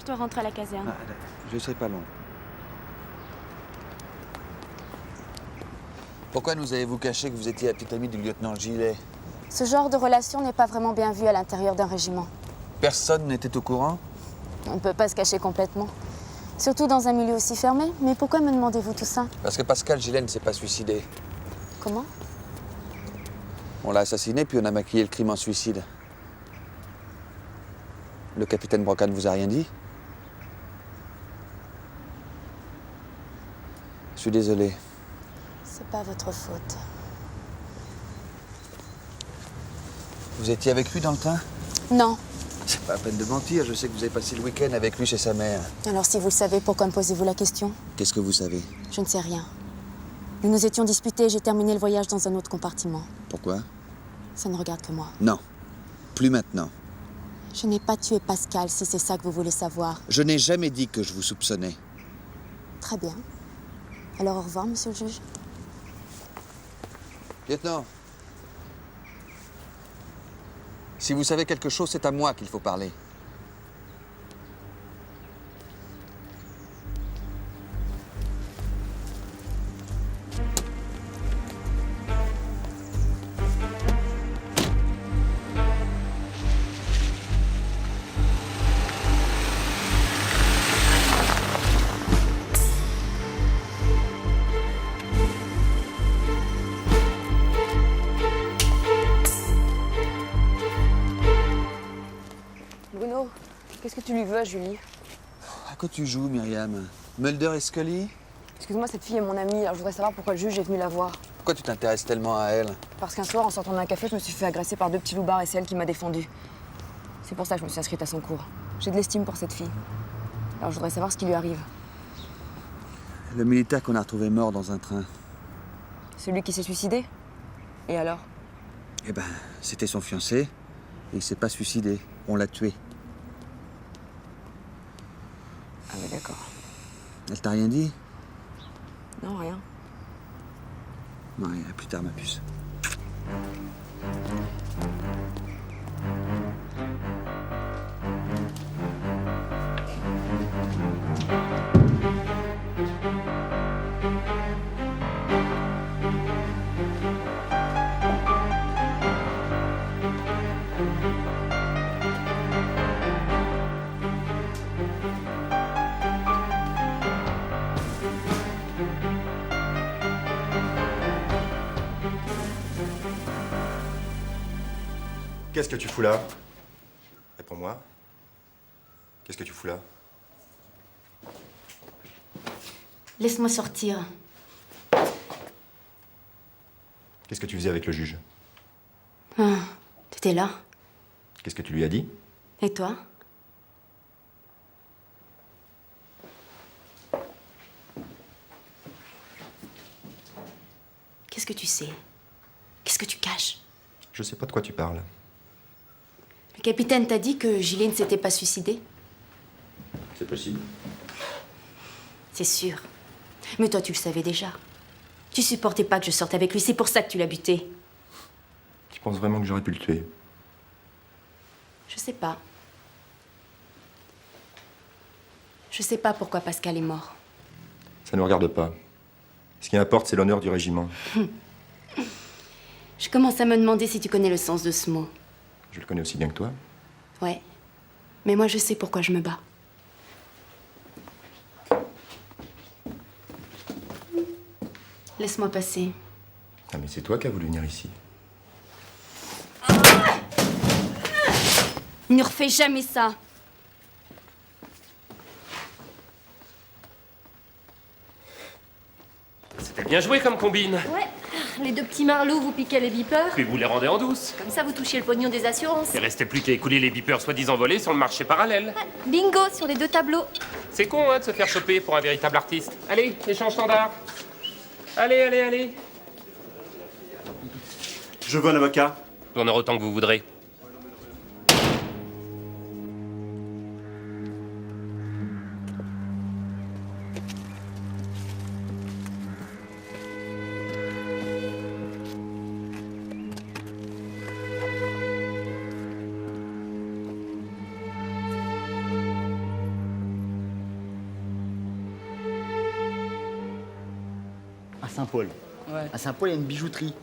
Je dois rentrer à la caserne. Je ne serai pas long. Pourquoi nous avez-vous caché que vous étiez la petite amie du lieutenant Gilet? Ce genre de relation n'est pas vraiment bien vu à l'intérieur d'un régiment. Personne n'était au courant? On ne peut pas se cacher complètement. Surtout dans un milieu aussi fermé. Mais pourquoi me demandez-vous tout ça? Parce que Pascal Gilet ne s'est pas suicidé. Comment? On l'a assassiné, puis on a maquillé le crime en suicide. Le capitaine Brocan ne vous a rien dit? Je suis désolé. C'est pas votre faute. Vous étiez avec lui dans le train? Non. C'est pas la peine de mentir, je sais que vous avez passé le week-end avec lui chez sa mère. Alors si vous le savez, pourquoi me posez-vous la question? Qu'est-ce que vous savez? Je ne sais rien. Nous nous étions disputés et j'ai terminé le voyage dans un autre compartiment. Pourquoi? Ça ne regarde que moi. Non, plus maintenant. Je n'ai pas tué Pascal, si c'est ça que vous voulez savoir. Je n'ai jamais dit que je vous soupçonnais. Très bien. Alors au revoir, monsieur le juge. Lieutenant, si vous savez quelque chose, c'est à moi qu'il faut parler. Bruno, qu'est-ce que tu lui veux à Julie? À quoi tu joues, Myriam? Mulder et Scully? Excuse-moi, cette fille est mon amie, alors je voudrais savoir pourquoi le juge est venu la voir. Pourquoi tu t'intéresses tellement à elle? Parce qu'un soir, en sortant d'un café, je me suis fait agresser par deux petits loupards et c'est elle qui m'a défendue. C'est pour ça que je me suis inscrite à son cours. J'ai de l'estime pour cette fille. Alors je voudrais savoir ce qui lui arrive. Le militaire qu'on a retrouvé mort dans un train. Celui qui s'est suicidé? Et alors? Eh ben, c'était son fiancé et il s'est pas suicidé. On l'a tué. Ah oui, d'accord. Elle t'a rien dit? Non, rien. Non, rien. À plus tard, ma puce. Qu'est-ce que tu fous là? Réponds-moi. Qu'est-ce que tu fous là? Laisse-moi sortir. Qu'est-ce que tu faisais avec le juge? Ah, t'étais là. Qu'est-ce que tu lui as dit? Et toi? Qu'est-ce que tu sais? Qu'est-ce que tu caches? Je sais pas de quoi tu parles. Le capitaine t'a dit que Gilet ne s'était pas suicidé? C'est possible. C'est sûr. Mais toi, tu le savais déjà. Tu supportais pas que je sorte avec lui, c'est pour ça que tu l'as buté. Tu penses vraiment que j'aurais pu le tuer? Je sais pas. Je sais pas pourquoi Pascal est mort. Ça ne regarde pas. Ce qui importe, c'est l'honneur du régiment. Je commence à me demander si tu connais le sens de ce mot. Je le connais aussi bien que toi. Ouais. Mais moi, je sais pourquoi je me bats. Laisse-moi passer. Ah, mais c'est toi qui as voulu venir ici. Ne refais jamais ça. C'était bien joué comme combine. Ouais, les deux petits marlots, vous piquez les beepers. Puis vous les rendez en douce. Comme ça, vous touchez le pognon des assurances. Il restait plus qu'à écouler les beepers soi-disant volés sur le marché parallèle. Bingo sur les deux tableaux. C'est con, hein, de se faire choper pour un véritable artiste. Allez, échange standard. Allez, allez, allez. Je veux un avocat. Vous en aurez autant que vous voudrez. À Saint-Paul. Ouais. À Saint-Paul, il y a une bijouterie.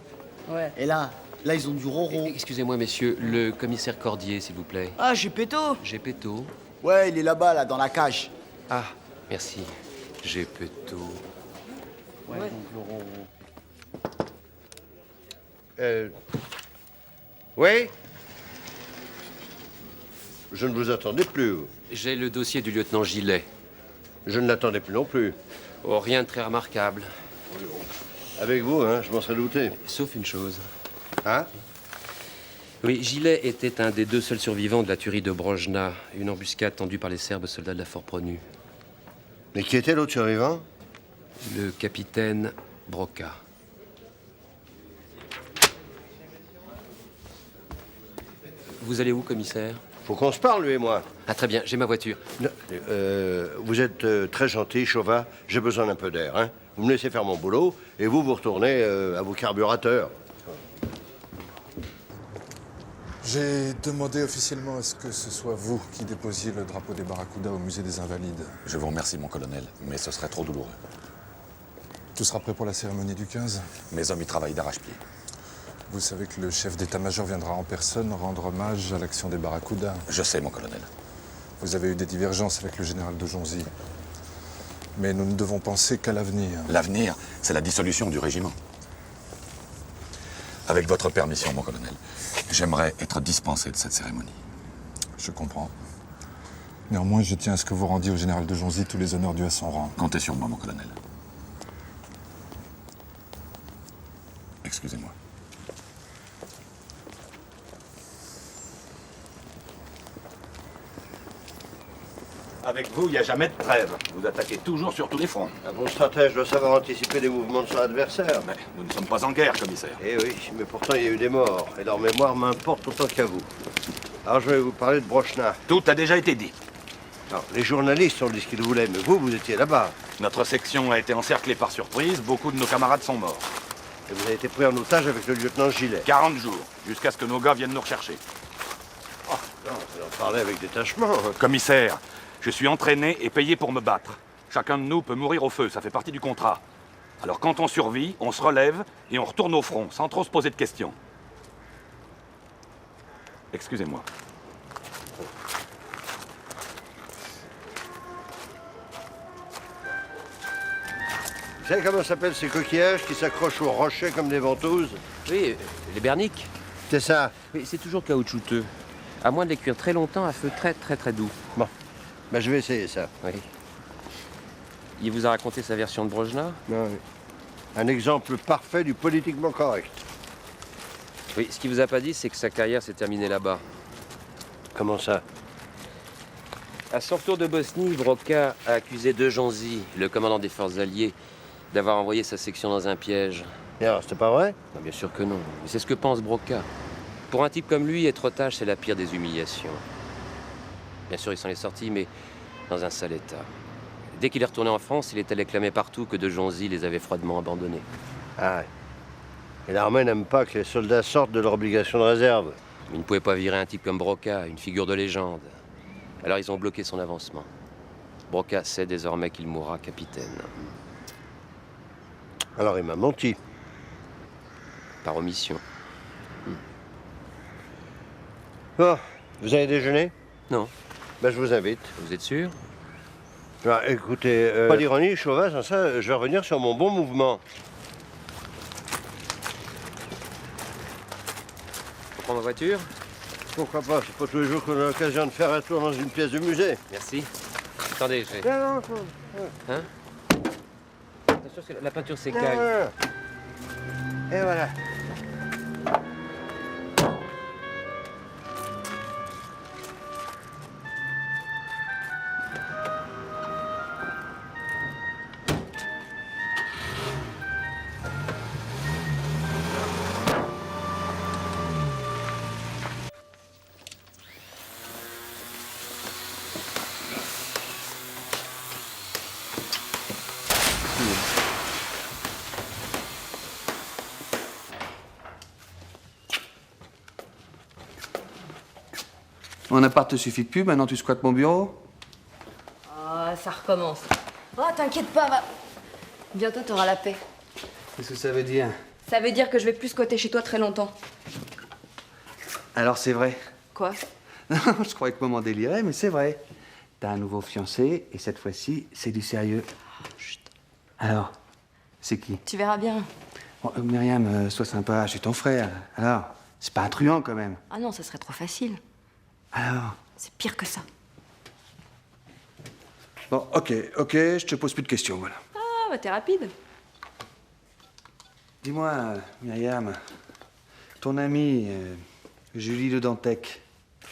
Ouais. Et là, ils ont du roro. Excusez-moi, messieurs, le commissaire Cordier, s'il vous plaît. Ah, Gepetto. Gepetto. Ouais, il est là-bas, là, dans la cage. Ah, merci. Gepetto. Ouais. Oui? Je ne vous attendais plus. J'ai le dossier du lieutenant Gilet. Je ne l'attendais plus non plus. Oh, rien de très remarquable. Avec vous, hein, je m'en serais douté. Sauf une chose. Hein? Oui, Gilet était un des deux seuls survivants de la tuerie de Brojna, une embuscade tendue par les Serbes soldats de la Fort Pronu. Mais qui était l'autre survivant? Le capitaine Broca. Vous allez où, commissaire? Faut qu'on se parle, lui et moi. Ah, très bien, j'ai ma voiture. Non, vous êtes très gentil, Chauvat. J'ai besoin d'un peu d'air, hein. Vous me laissez faire mon boulot, et vous retournez à vos carburateurs. J'ai demandé officiellement à ce que ce soit vous qui déposiez le drapeau des Barracuda au musée des Invalides. Je vous remercie, mon colonel, mais ce serait trop douloureux. Tout sera prêt pour la cérémonie du 15. Mes hommes y travaillent d'arrache-pied. Vous savez que le chef d'état-major viendra en personne rendre hommage à l'action des Barracuda. Je sais, mon colonel. Vous avez eu des divergences avec le général de Jonzy. Mais nous ne devons penser qu'à l'avenir. L'avenir, c'est la dissolution du régiment. Avec votre permission, mon colonel, j'aimerais être dispensé de cette cérémonie. Je comprends. Néanmoins, je tiens à ce que vous rendiez au général de Jonzy tous les honneurs dus à son rang. Comptez sur moi, mon colonel. Excusez-moi. Avec vous, il n'y a jamais de trêve. Vous attaquez toujours sur tous les fronts. Un bon stratège doit savoir anticiper les mouvements de son adversaire. Mais nous ne sommes pas en guerre, commissaire. Eh oui, mais pourtant il y a eu des morts, et leur mémoire m'importe autant qu'à vous. Alors je vais vous parler de Brojna. Tout a déjà été dit. Alors, les journalistes ont dit ce qu'ils voulaient, mais vous, vous étiez là-bas. Notre section a été encerclée par surprise, beaucoup de nos camarades sont morts. Et vous avez été pris en otage avec le lieutenant Gilet. 40 jours, jusqu'à ce que nos gars viennent nous rechercher. Oh, non, vous en parlez avec détachement. Commissaire, je suis entraîné et payé pour me battre. Chacun de nous peut mourir au feu, ça fait partie du contrat. Alors quand on survit, on se relève et on retourne au front, sans trop se poser de questions. Excusez-moi. Vous savez comment s'appellent ces coquillages qui s'accrochent aux rochers comme des ventouses? Oui, les berniques. C'était ça. Oui, c'est toujours caoutchouteux. À moins de les cuire très longtemps à feu très doux. Bon, ben, je vais essayer ça. Oui. Il vous a raconté sa version de Brojna? Oui. Un exemple parfait du politiquement correct. Oui, ce qu'il vous a pas dit, c'est que sa carrière s'est terminée là-bas. Comment ça? À son retour de Bosnie, Broca a accusé De Jonzy, le commandant des forces alliées, d'avoir envoyé sa section dans un piège. Et alors, c'était pas vrai? Non, bien sûr que non. Mais c'est ce que pense Broca. Pour un type comme lui, être otage, c'est la pire des humiliations. Bien sûr, il s'en est sorti, mais dans un sale état. Dès qu'il est retourné en France, il est allé clamer partout que De Jonzy les avait froidement abandonnés. Ah ouais. Et l'armée n'aime pas que les soldats sortent de leur obligation de réserve. Mais ils ne pouvaient pas virer un type comme Broca, une figure de légende. Alors ils ont bloqué son avancement. Broca sait désormais qu'il mourra capitaine. Alors il m'a menti. Par omission. Bon, vous allez déjeuner? Non. Ben, je vous invite. Vous êtes sûr? Ah, écoutez, pas d'ironie, Chauvin, sans ça, je vais revenir sur mon bon mouvement. On prend ma voiture? Pourquoi pas? C'est pas tous les jours qu'on a l'occasion de faire un tour dans une pièce de musée. Merci. Attendez, j'ai... Non, Hein? Attention, la peinture s'écaille. Et voilà. Mon appart te suffit de plus, maintenant tu squattes mon bureau? Ah, ça recommence. Oh, t'inquiète pas, va. Bientôt, t'auras la paix. Qu'est-ce que ça veut dire? Ça veut dire que je vais plus squatter chez toi très longtemps. Alors c'est vrai. Quoi? Non, je croyais que maman délirait, mais c'est vrai. T'as un nouveau fiancé, et cette fois-ci, c'est du sérieux. Chut. Alors, c'est qui? Tu verras bien. Oh, Myriam, sois sympa, je suis ton frère. Alors, c'est pas un truand quand même. Ah non, ça serait trop facile. Alors? C'est pire que ça. Bon, ok, je te pose plus de questions, voilà. Ah, bah t'es rapide. Dis-moi, Myriam, ton amie, Julie de Dantec,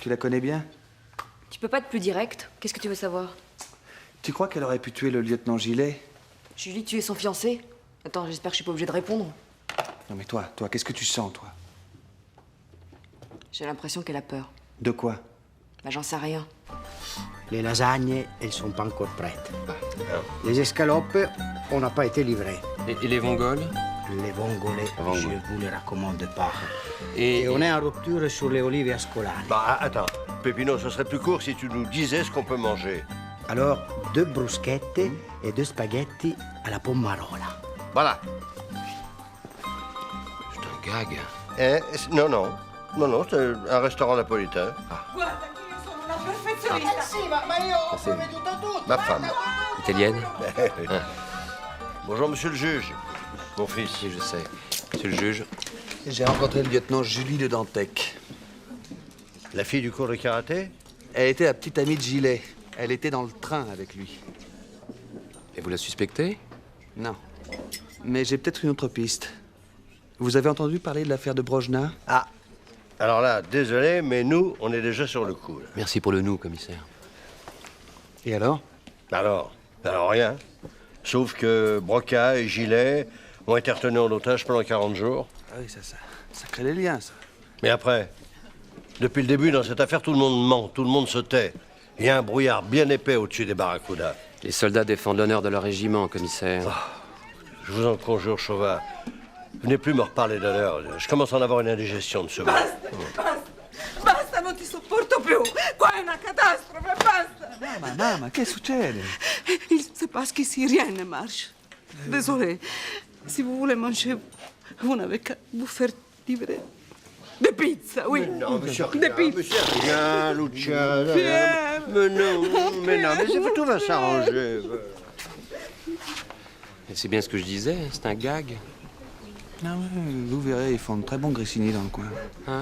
tu la connais bien? Tu peux pas être plus direct. Qu'est-ce que tu veux savoir? Tu crois qu'elle aurait pu tuer le lieutenant Gillet? Julie, tu es son fiancé? Attends, j'espère que je suis pas obligée de répondre. Non mais toi, qu'est-ce que tu sens, toi? J'ai l'impression qu'elle a peur. De quoi? Bah j'en sais rien. Les lasagnes, elles sont pas encore prêtes. Les escalopes, on n'a pas été livrés. Et les vongoles? Les vongole, je vous les recommande pas. Et on est en rupture sur les olives ascolane. Bah, attends. Pépino, ce serait plus court si tu nous disais ce qu'on peut manger. Alors, 2 bruschette et 2 spaghetti à la pomarola. Voilà. C'est un gag. Non, c'est un restaurant napolitain. Guarda che io sono una perfezionista. Sì, ma io ho provveduto a tutto. Ma femme. Italienne? Bonjour, monsieur le juge. Mon fils. Oui, je sais. Monsieur le juge. J'ai rencontré le lieutenant Julie de Dantec. La fille du cours de karaté? Elle était la petite amie de Gillet. Elle était dans le train avec lui. Et vous la suspectez? Non. Mais j'ai peut-être une autre piste. Vous avez entendu parler de l'affaire de Brojna? Ah. Alors là, désolé, mais nous, on est déjà sur le coup. Là. Merci pour le nous, commissaire. Et alors? Alors rien. Sauf que Broca et Gillet ont été retenus en otage pendant 40 jours. Ah oui, ça crée des liens, ça. Mais après, depuis le début, dans cette affaire, tout le monde ment, tout le monde se tait. Il y a un brouillard bien épais au-dessus des barracudas. Les soldats défendent l'honneur de leur régiment, commissaire. Je vous en conjure, Chauvin. Venez plus me reparler d'honneur. Je commence à en avoir une indigestion de ce mot. Basta, non ti sopporto più. Qua è una catastrofe, basta. Mamma, che succede? C'est parce qu'ici, rien ne marche. Désolé. Si vous voulez manger, vous n'avez qu'à vous faire livrer des pizzas, oui. Non, monsieur, des pizzas. Rien, Lucia. Pierre. Mais tout va s'arranger. Et c'est bien ce que je disais, c'est un gag. Ah ouais, vous verrez, ils font de très bons grissini dans le coin. Hein?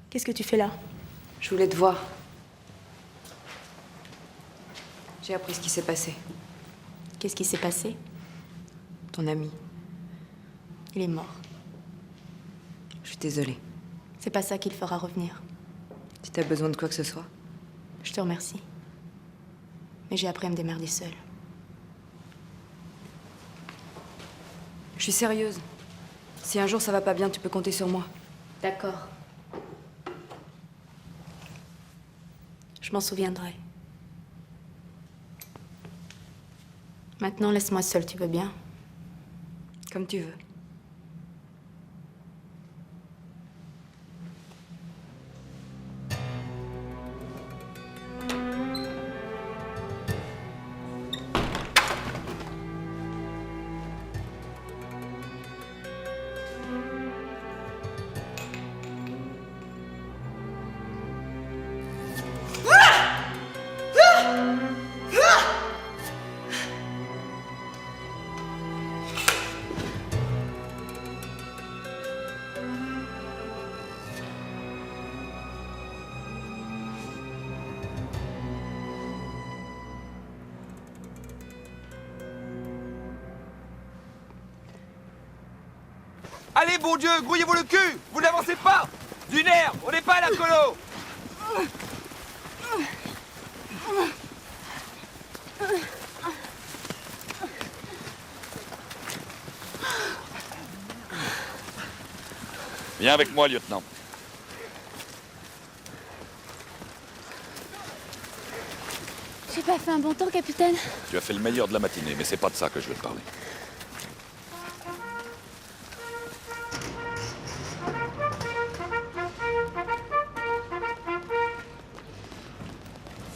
Qu'est-ce que tu fais là? Je voulais te voir. J'ai appris ce qui s'est passé. Qu'est-ce qui s'est passé? Ton ami. Il est mort. Je suis désolée. C'est pas ça qui le fera revenir. Si t'as besoin de quoi que ce soit. Je te remercie. Mais j'ai appris à me démerder seule. Je suis sérieuse. Si un jour ça va pas bien, tu peux compter sur moi. D'accord. Je m'en souviendrai. Maintenant, laisse-moi seule, tu veux bien? Comme tu veux. Allez, bon Dieu, grouillez-vous le cul! Vous n'avancez pas! Du nerf, on n'est pas à la colo! Viens avec moi, lieutenant. J'ai pas fait un bon tour, capitaine. Tu as fait le meilleur de la matinée, mais c'est pas de ça que je veux te parler.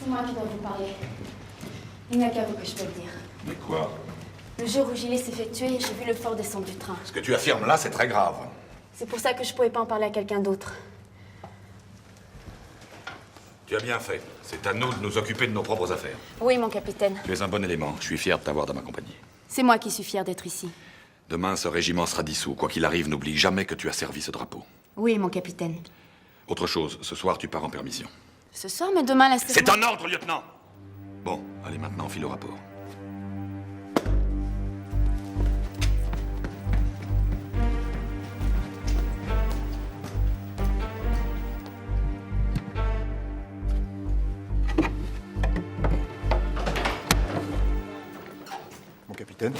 C'est moi qui dois vous parler. Il n'y a qu'à vous que je peux le dire. Mais quoi? Le jour où Gilet s'est fait tuer, j'ai vu le fort descendre du train. Ce que tu affirmes là, c'est très grave. C'est pour ça que je pouvais pas en parler à quelqu'un d'autre. Tu as bien fait. C'est à nous de nous occuper de nos propres affaires. Oui, mon capitaine. Tu es un bon élément. Je suis fier de t'avoir dans ma compagnie. C'est moi qui suis fière d'être ici. Demain, ce régiment sera dissous. Quoi qu'il arrive, n'oublie jamais que tu as servi ce drapeau. Oui, mon capitaine. Autre chose, ce soir, tu pars en permission. Ce soir, mais demain, la C'est un ordre, lieutenant! Bon, allez maintenant, file au rapport. Mon capitaine?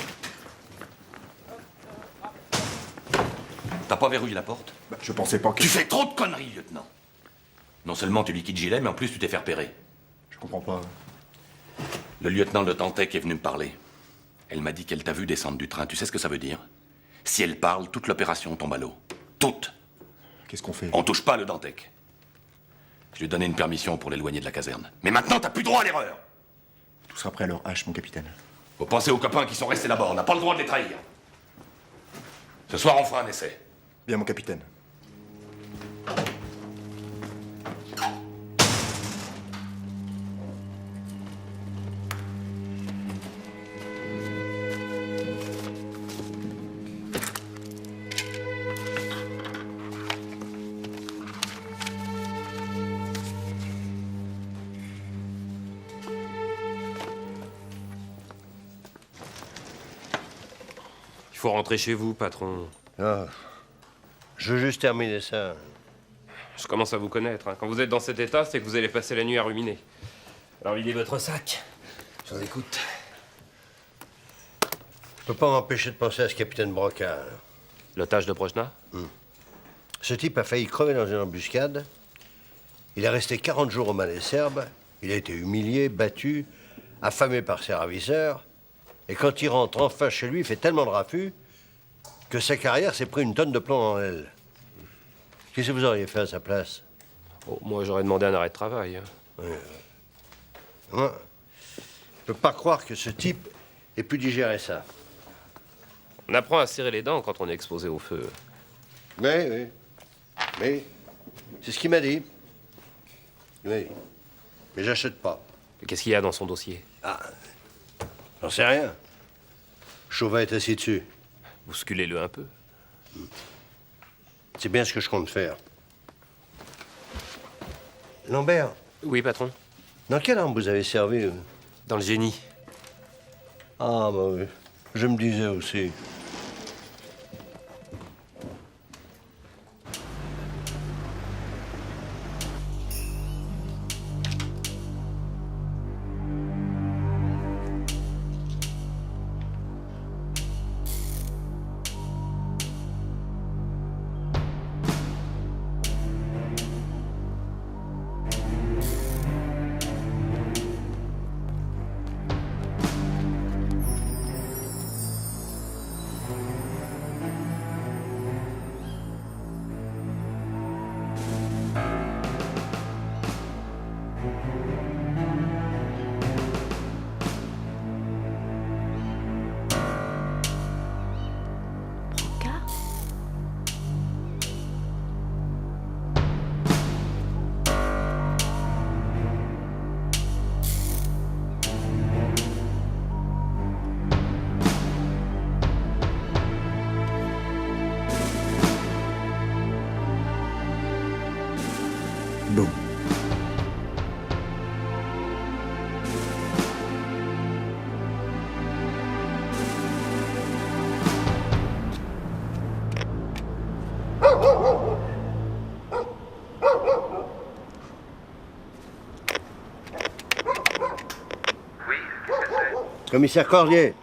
T'as pas verrouillé la porte? Je pensais pas que... Tu fais trop de conneries, lieutenant! Non seulement tu liquides Gilet, mais en plus tu t'es fait repérer. Je comprends pas. Le lieutenant de Dantec est venu me parler. Elle m'a dit qu'elle t'a vu descendre du train. Tu sais ce que ça veut dire? Si elle parle, toute l'opération tombe à l'eau. Toute! Qu'est-ce qu'on fait? On touche pas le Dantec. Je lui ai donné une permission pour l'éloigner de la caserne. Mais maintenant, t'as plus droit à l'erreur! Tout sera prêt à leur hache, mon capitaine. Faut penser aux copains qui sont restés là-bas. On n'a pas le droit de les trahir. Ce soir, on fera un essai. Bien, mon capitaine. Il faut rentrer chez vous, patron. Ah, je veux juste terminer ça. Je commence à vous connaître. Hein. Quand vous êtes dans cet état, c'est que vous allez passer la nuit à ruminer. Alors, videz votre sac. Je vous écoute. Je peux pas m'empêcher de penser à ce capitaine Brocard. L'otage de Projna? Ce type a failli crever dans une embuscade. Il est resté 40 jours aux mains des Serbes. Il a été humilié, battu, affamé par ses ravisseurs. Et quand il rentre enfin chez lui, il fait tellement de raffus que sa carrière s'est pris une tonne de plomb en elle. Qu'est-ce que vous auriez fait à sa place? Oh, moi, j'aurais demandé un arrêt de travail. Hein. Moi, je peux pas croire que ce type ait pu digérer ça. On apprend à serrer les dents quand on est exposé au feu. Oui. C'est ce qu'il m'a dit. Oui. Mais j'achète pas. Qu'est-ce qu'il y a dans son dossier? Ah, j'en sais rien. Chauvin est assis dessus. Bousculez-le un peu. C'est bien ce que je compte faire. Lambert. Oui, patron. Dans quelle arme vous avez servi? Dans le génie. Ah, bah oui. Je me disais aussi. Bon. Commissaire Cordier.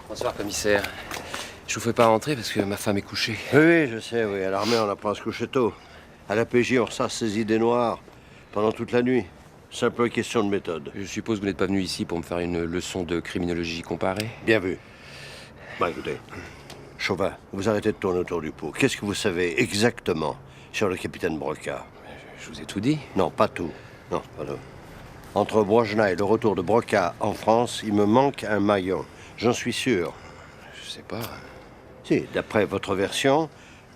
Bonsoir, commissaire. Je vous fais pas rentrer parce que ma femme est couchée. Oui, je sais, oui. À l'armée, on apprend à se coucher tôt. À la PJ, on ressasse ses idées noires pendant toute la nuit. Simple question de méthode. Je suppose que vous n'êtes pas venu ici pour me faire une leçon de criminologie comparée? Bien vu. Bon, écoutez. Chauvin, vous arrêtez de tourner autour du pot. Qu'est-ce que vous savez exactement sur le capitaine Broca? Je vous ai tout dit. Non, pas tout. Non, pas tout. Entre Brojna et le retour de Broca en France, il me manque un maillon. J'en suis sûr. Je sais pas. Si, d'après votre version,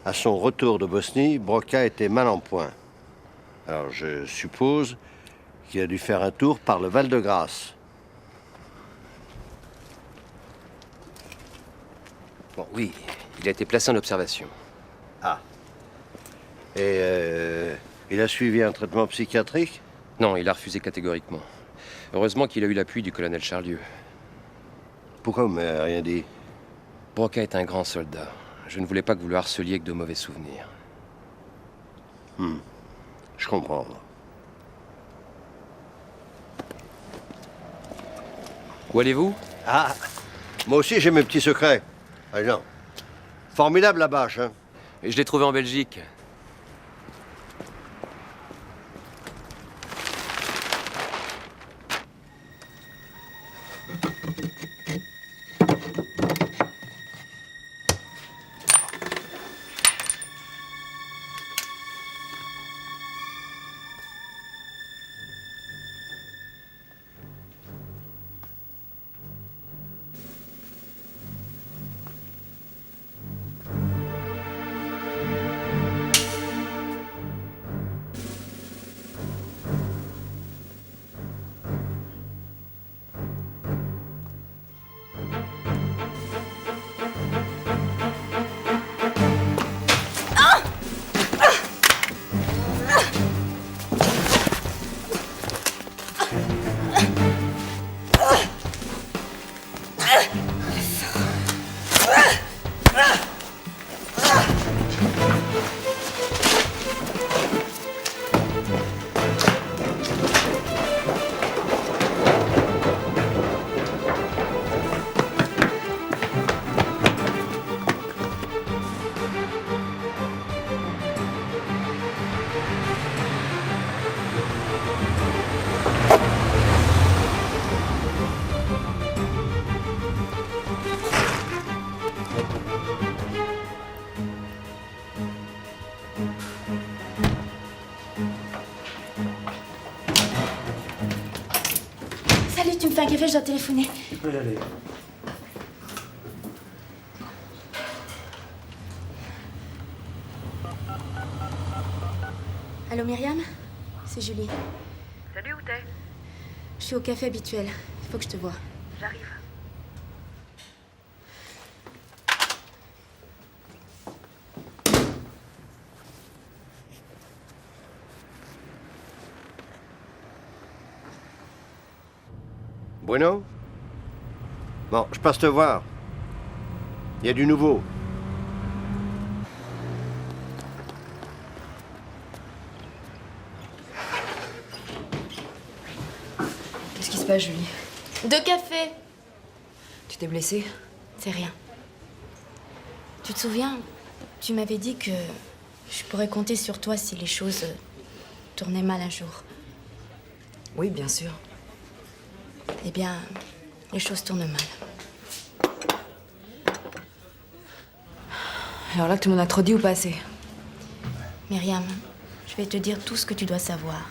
à son retour de Bosnie, Broca était mal en point. Alors, je suppose qu'il a dû faire un tour par le Val-de-Grâce. Bon, oui, il a été placé en observation. Ah. Et il a suivi un traitement psychiatrique? Non, il a refusé catégoriquement. Heureusement qu'il a eu l'appui du colonel Charlieu. Pourquoi vous m'avez rien dit? Broca est un grand soldat. Je ne voulais pas que vous le harceliez avec de mauvais souvenirs. Je comprends. Où allez-vous? Ah, moi aussi j'ai mes petits secrets. Allez, non. Formidable la bâche, hein? Et je l'ai trouvé en Belgique. Tu me fais un café, je dois téléphoner. Tu peux y aller. Allô Myriam? C'est Julie. Salut, où t'es? Je suis au café habituel. Il faut que je te voie. J'arrive. Bueno? Bon, je passe te voir. Il y a du nouveau. Qu'est-ce qui se passe, Julie? 2 cafés. Tu t'es blessée? C'est rien. Tu te souviens, tu m'avais dit que je pourrais compter sur toi si les choses tournaient mal un jour. Oui, bien sûr. Eh bien, les choses tournent mal. Alors là, tu m'en as trop dit ou pas assez? Myriam, je vais te dire tout ce que tu dois savoir.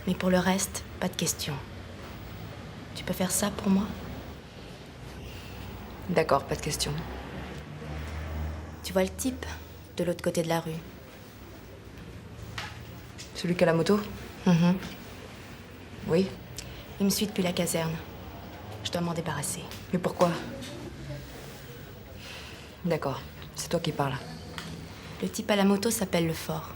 Mais pour le reste, pas de questions. Tu peux faire ça pour moi? D'accord, pas de question. Tu vois le type de l'autre côté de la rue? Celui qui a la moto? Oui. Il me suit depuis la caserne. Je dois m'en débarrasser. Mais pourquoi? D'accord, c'est toi qui parles. Le type à la moto s'appelle Le Fort.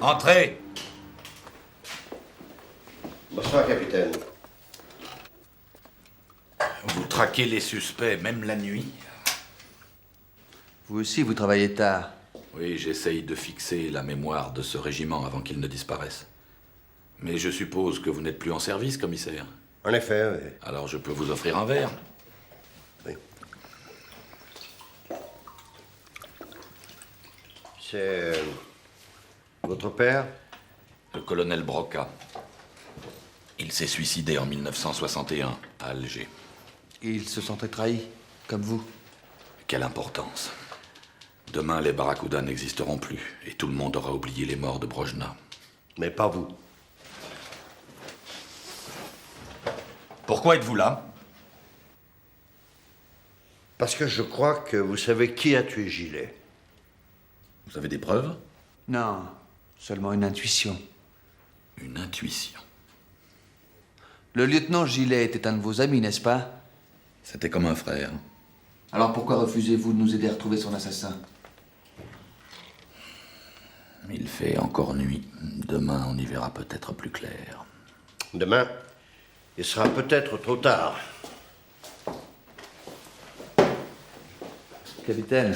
Entrez! Bonsoir, capitaine. Vous traquez les suspects, même la nuit? Vous aussi, vous travaillez tard. Oui, j'essaye de fixer la mémoire de ce régiment avant qu'il ne disparaisse. Mais je suppose que vous n'êtes plus en service, commissaire. En effet, oui. Alors je peux vous offrir un verre. Oui. C'est votre père? Le colonel Broca. Il s'est suicidé en 1961 à Alger. Et il se sentait trahi, comme vous. Quelle importance. Demain, les barracudas n'existeront plus et tout le monde aura oublié les morts de Brojna. Mais pas vous. Pourquoi êtes-vous là? Parce que je crois que vous savez qui a tué Gillet. Vous avez des preuves? Non, seulement une intuition. Une intuition? Le lieutenant Gillet était un de vos amis, n'est-ce pas? C'était comme un frère. Alors pourquoi refusez-vous de nous aider à retrouver son assassin? Il fait encore nuit. Demain, on y verra peut-être plus clair. Demain, il sera peut-être trop tard. Capitaine,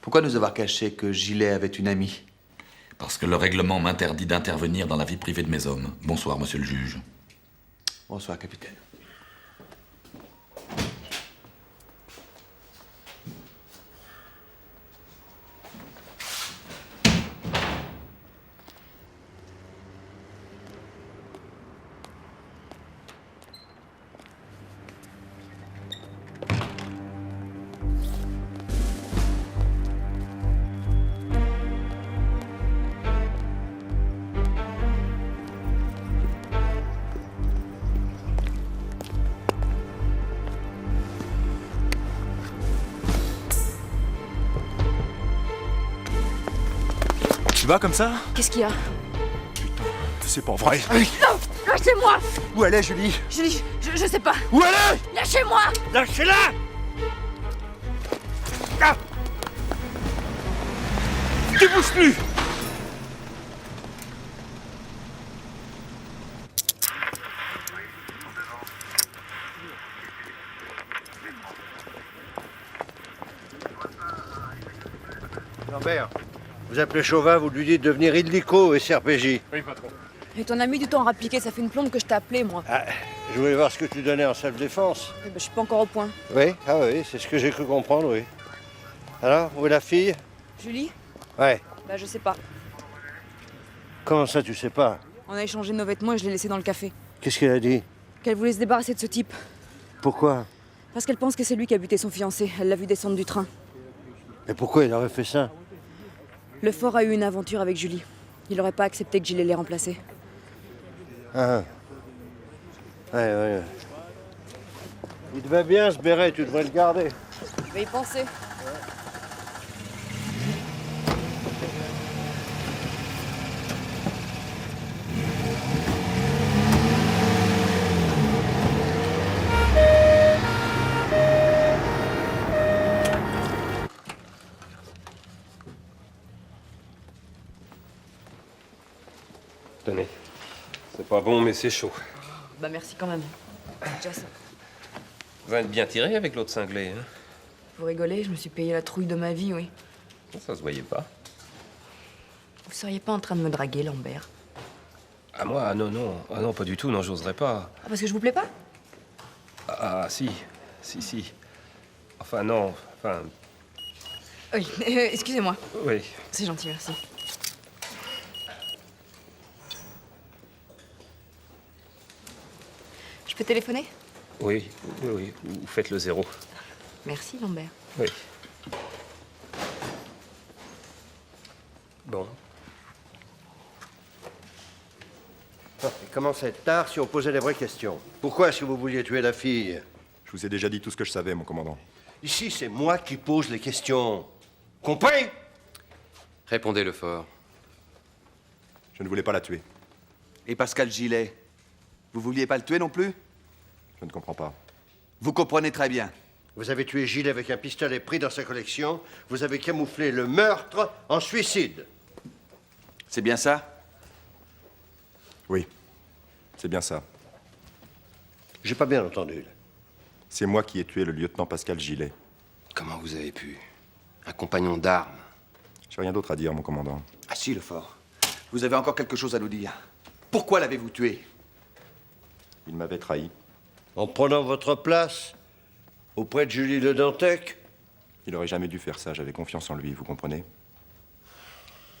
pourquoi nous avoir caché que Gillet avait une amie? Parce que le règlement m'interdit d'intervenir dans la vie privée de mes hommes. Bonsoir, monsieur le juge. Bonsoir, capitaine. Tu vas comme ça? Qu'est-ce qu'il y a? C'est pas vrai. Non! Lâchez-moi! Où elle est, Julie? Julie, je sais pas. Où elle est? Lâchez-moi! Lâchez-la! Ah! Tu bouges plus! Lambert, vous appelez Chauvin, vous lui dites de venir illico et CRPJ. Oui, patron. Et ton ami du temps rappliqué, ça fait une plombe que je t'ai appelé, moi. Ah, je voulais voir ce que tu donnais en self-défense. Je suis pas encore au point. Oui, ah oui, c'est ce que j'ai cru comprendre, oui. Alors, où est la fille? Julie? Ouais. Bah, je sais pas. Comment ça, tu sais pas? On a échangé nos vêtements et je l'ai laissé dans le café. Qu'est-ce qu'elle a dit? Qu'elle voulait se débarrasser de ce type. Pourquoi? Parce qu'elle pense que c'est lui qui a buté son fiancé. Elle l'a vu descendre du train. Et pourquoi il aurait fait ça? Le fort a eu une aventure avec Julie. Il n'aurait pas accepté que Gilles les remplacer. Ah. Ouais. Il te va bien, ce béret, tu devrais le garder. Je vais y penser. Tenez. C'est pas bon, mais c'est chaud. Bah merci quand même. Déjà ça. Vous en êtes bien tiré avec l'autre cinglé, hein? Vous rigolez, je me suis payé la trouille de ma vie, oui. Ça se voyait pas. Vous seriez pas en train de me draguer, Lambert? Ah, moi? Ah, non. Ah non, pas du tout, non, j'oserais pas. Ah, parce que je vous plais pas? Ah, si. Enfin, non, enfin... Oui, excusez-moi. Oui. C'est gentil, merci. Je peux téléphoner? Oui. Vous faites le 0. Merci, Lambert. Oui. Bon. Il commence à être tard si on posait les vraies questions. Pourquoi est-ce que vous vouliez tuer la fille? Je vous ai déjà dit tout ce que je savais, mon commandant. Ici, c'est moi qui pose les questions. Compris? Répondez, Lefort. Je ne voulais pas la tuer. Et Pascal Gillet, vous vouliez pas le tuer non plus? Je ne comprends pas. Vous comprenez très bien. Vous avez tué Gilles avec un pistolet pris dans sa collection. Vous avez camouflé le meurtre en suicide. C'est bien ça? Oui, c'est bien ça. J'ai pas bien entendu. Là. C'est moi qui ai tué le lieutenant Pascal Gillet. Comment vous avez pu? Un compagnon d'armes. J'ai rien d'autre à dire, mon commandant. Ah si, Lefort. Vous avez encore quelque chose à nous dire. Pourquoi l'avez-vous tué? Il m'avait trahi. En prenant votre place auprès de Julie Le Dantec? Il aurait jamais dû faire ça, j'avais confiance en lui, vous comprenez?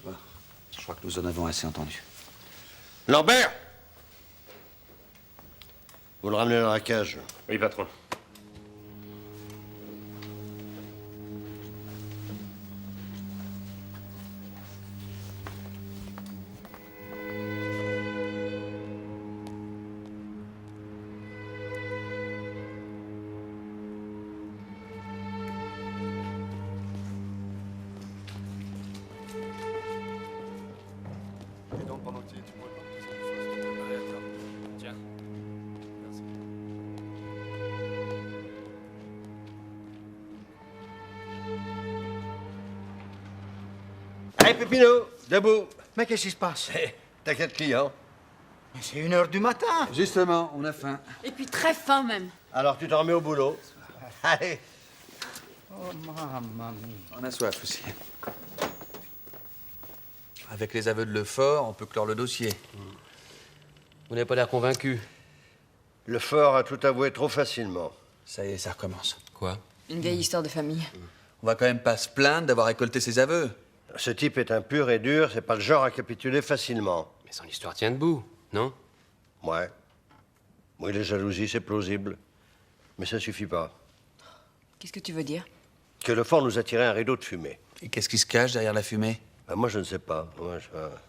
Je crois que nous en avons assez entendu. Lambert! Vous le ramenez dans la cage. Oui, patron. Allez, Pépino, debout. Mais qu'est-ce qui se passe? T'as 4 clients. Mais c'est 1h du matin. Justement, on a faim. Et puis très fin même. Alors tu t'en remets au boulot. Allez. Oh, mamma mia. On a soif aussi. Avec les aveux de Lefort, on peut clore le dossier. Vous n'avez pas l'air convaincu. Le fort a tout avoué trop facilement. Ça y est, ça recommence. Quoi? Une vieille histoire de famille. On va quand même pas se plaindre d'avoir récolté ses aveux. Ce type est un pur et dur, c'est pas le genre à capituler facilement. Mais son histoire tient debout, non? Ouais. Oui, les jalousies, c'est plausible. Mais ça suffit pas. Qu'est-ce que tu veux dire? Que le fort nous a tiré un rideau de fumée. Et qu'est-ce qui se cache derrière la fumée? Ben, moi, je ne sais pas.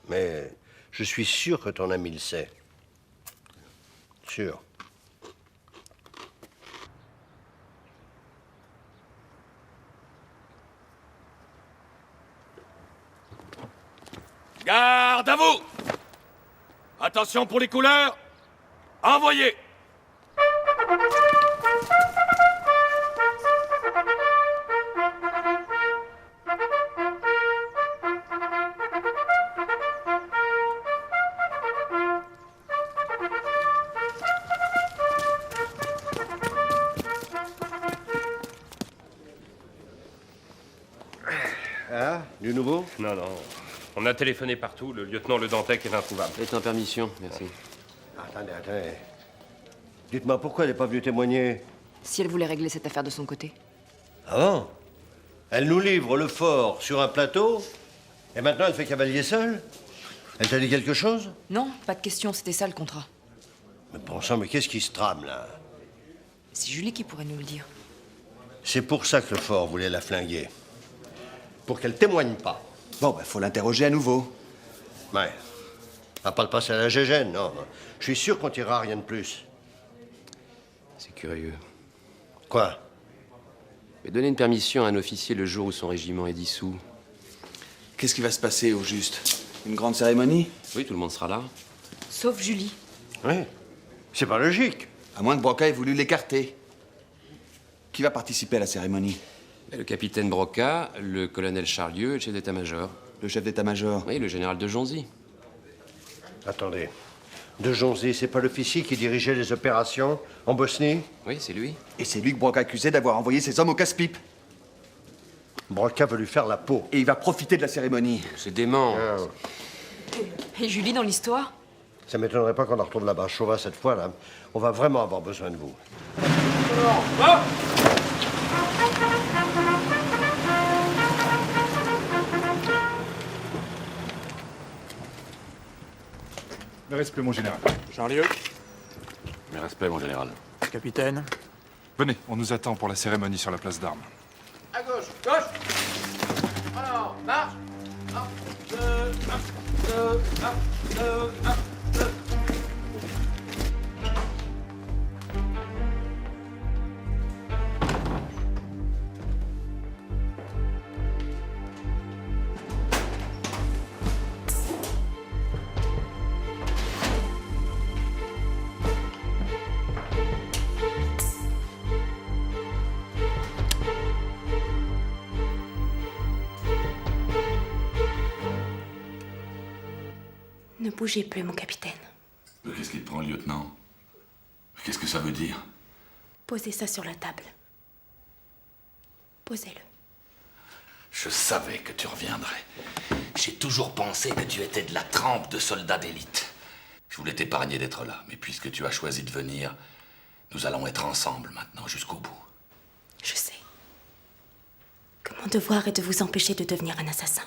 Mais je suis sûr que ton ami le sait. Sûr. Garde à vous! Attention pour les couleurs! Envoyez! Ah, du nouveau? Non. On a téléphoné partout, le lieutenant Le Dantec est introuvable. Est en permission, merci. Attendez. Dites-moi, pourquoi elle n'est pas venue témoigner? Si elle voulait régler cette affaire de son côté. Ah bon? Elle nous livre le fort sur un plateau, et maintenant elle fait cavalier seule? Elle t'a dit quelque chose? Non, pas de question, c'était ça le contrat. Mais bon sang, mais qu'est-ce qui se trame, là? C'est Julie qui pourrait nous le dire. C'est pour ça que le fort voulait la flinguer. Pour qu'elle témoigne pas. Bon, bah, faut l'interroger à nouveau. Ouais. On va pas le passer à la gégène, non. Je suis sûr qu'on tirera rien de plus. C'est curieux. Quoi? Mais donner une permission à un officier le jour où son régiment est dissous. Qu'est-ce qui va se passer au juste? Une grande cérémonie? Oui, tout le monde sera là. Sauf Julie. Oui. C'est pas logique. À moins que Broca ait voulu l'écarter. Qui va participer à la cérémonie? Le capitaine Broca, le colonel Charlieu et le chef d'état-major. Le chef d'état-major? Oui, le général de Jonzy. Attendez. De Jonzy, c'est pas l'officier qui dirigeait les opérations en Bosnie? Oui, c'est lui. Et c'est lui que Broca accusait d'avoir envoyé ses hommes au casse-pipe. Broca veut lui faire la peau. Et il va profiter de la cérémonie. C'est dément. Ah. Et Julie dans l'histoire? Ça m'étonnerait pas qu'on la retrouve là-bas. Chauvin, cette fois, là, on va vraiment avoir besoin de vous. Mes respects, mon général. Charlieu. Mes respects, mon général. Capitaine. Venez, on nous attend pour la cérémonie sur la place d'armes. À gauche, gauche. Alors, marche. 1, 2, 1, 2, 1, 2, 1, 2. Ne bougez plus, mon capitaine. Mais qu'est-ce qui te prend, lieutenant? Qu'est-ce que ça veut dire? Posez ça sur la table. Posez-le. Je savais que tu reviendrais. J'ai toujours pensé que tu étais de la trempe de soldats d'élite. Je voulais t'épargner d'être là, mais puisque tu as choisi de venir, nous allons être ensemble maintenant jusqu'au bout. Je sais que mon devoir est de vous empêcher de devenir un assassin.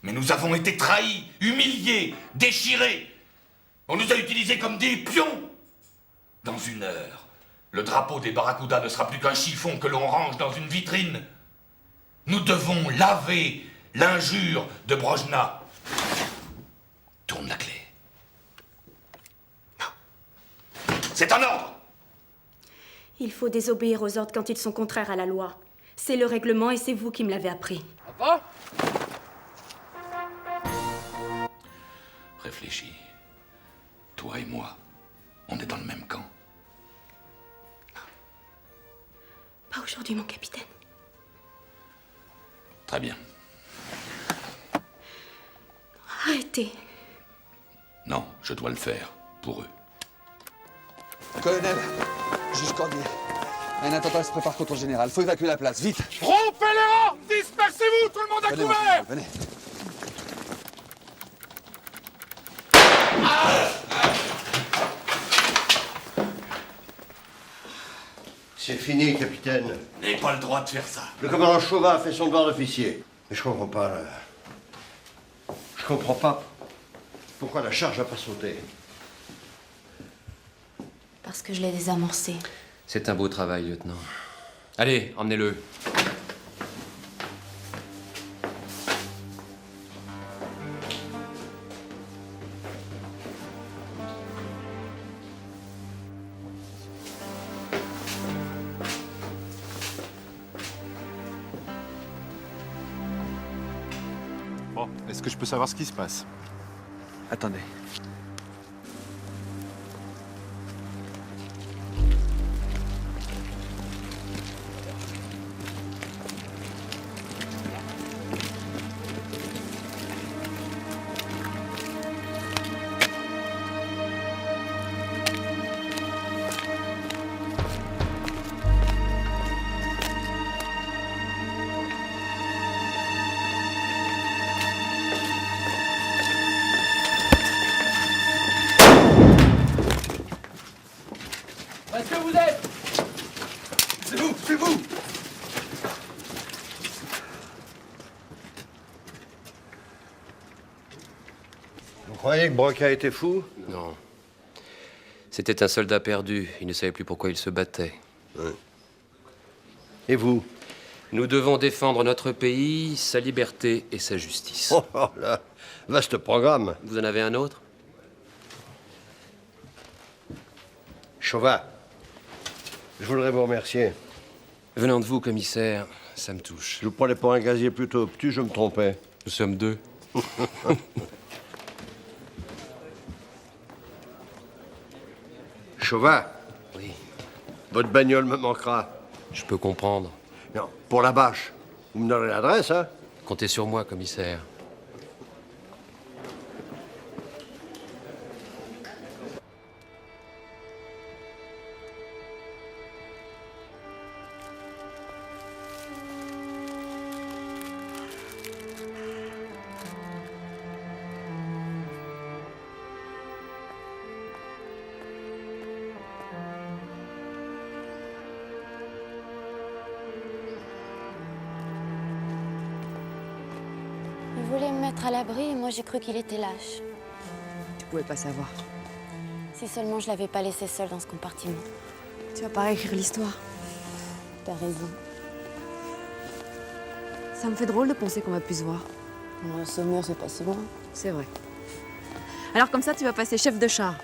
Mais nous avons été trahis, humiliés, déchirés. On nous a utilisés comme des pions. Dans 1 heure, le drapeau des Barracuda ne sera plus qu'un chiffon que l'on range dans une vitrine. Nous devons laver l'injure de Brojna. Tourne la clé. Non. C'est un ordre. Il faut désobéir aux ordres quand ils sont contraires à la loi. C'est le règlement et c'est vous qui me l'avez appris. Réfléchis. Toi et moi, on est dans le même camp. Pas aujourd'hui, mon capitaine. Très bien. Arrêtez. Non, je dois le faire pour eux. Colonel, juge Cordier. Un attentat se prépare contre le général. Faut évacuer la place, vite. Rompez les rangs! Dispersez-vous, tout le monde à Venez, mon couvert! général, venez. C'est fini, capitaine. Vous n'avez pas le droit de faire ça. Le commandant Chauvin a fait son devoir d'officier. Mais je comprends pas, là. Je comprends pas pourquoi la charge n'a pas sauté. Parce que je l'ai désamorcé. C'est un beau travail, lieutenant. Allez, emmenez-le. Bon, est-ce que je peux savoir ce qui se passe? Attendez. croyez que Broca était fou? Non. C'était un soldat perdu. Il ne savait plus pourquoi il se battait. Ouais. Et vous? Nous devons défendre notre pays, sa liberté et sa justice. Oh là, vaste programme. Vous en avez un autre? Chauvat, je voudrais vous remercier. Venant de vous, commissaire, ça me touche. Je vous prenais pour un gazier plutôt obtus, je me trompais. Nous sommes deux. Chauvat. Oui. Votre bagnole me manquera. Je peux comprendre. Non, pour la bâche. Vous me donnerez l'adresse, hein? Comptez sur moi, commissaire. Il voulait me mettre à l'abri et moi j'ai cru qu'il était lâche. Tu pouvais pas savoir. Si seulement je l'avais pas laissé seul dans ce compartiment. Tu vas pas réécrire l'histoire. T'as raison. Ça me fait drôle de penser qu'on va plus se voir. Saumur, c'est pas si loin. C'est vrai. Alors comme ça, tu vas passer chef de char.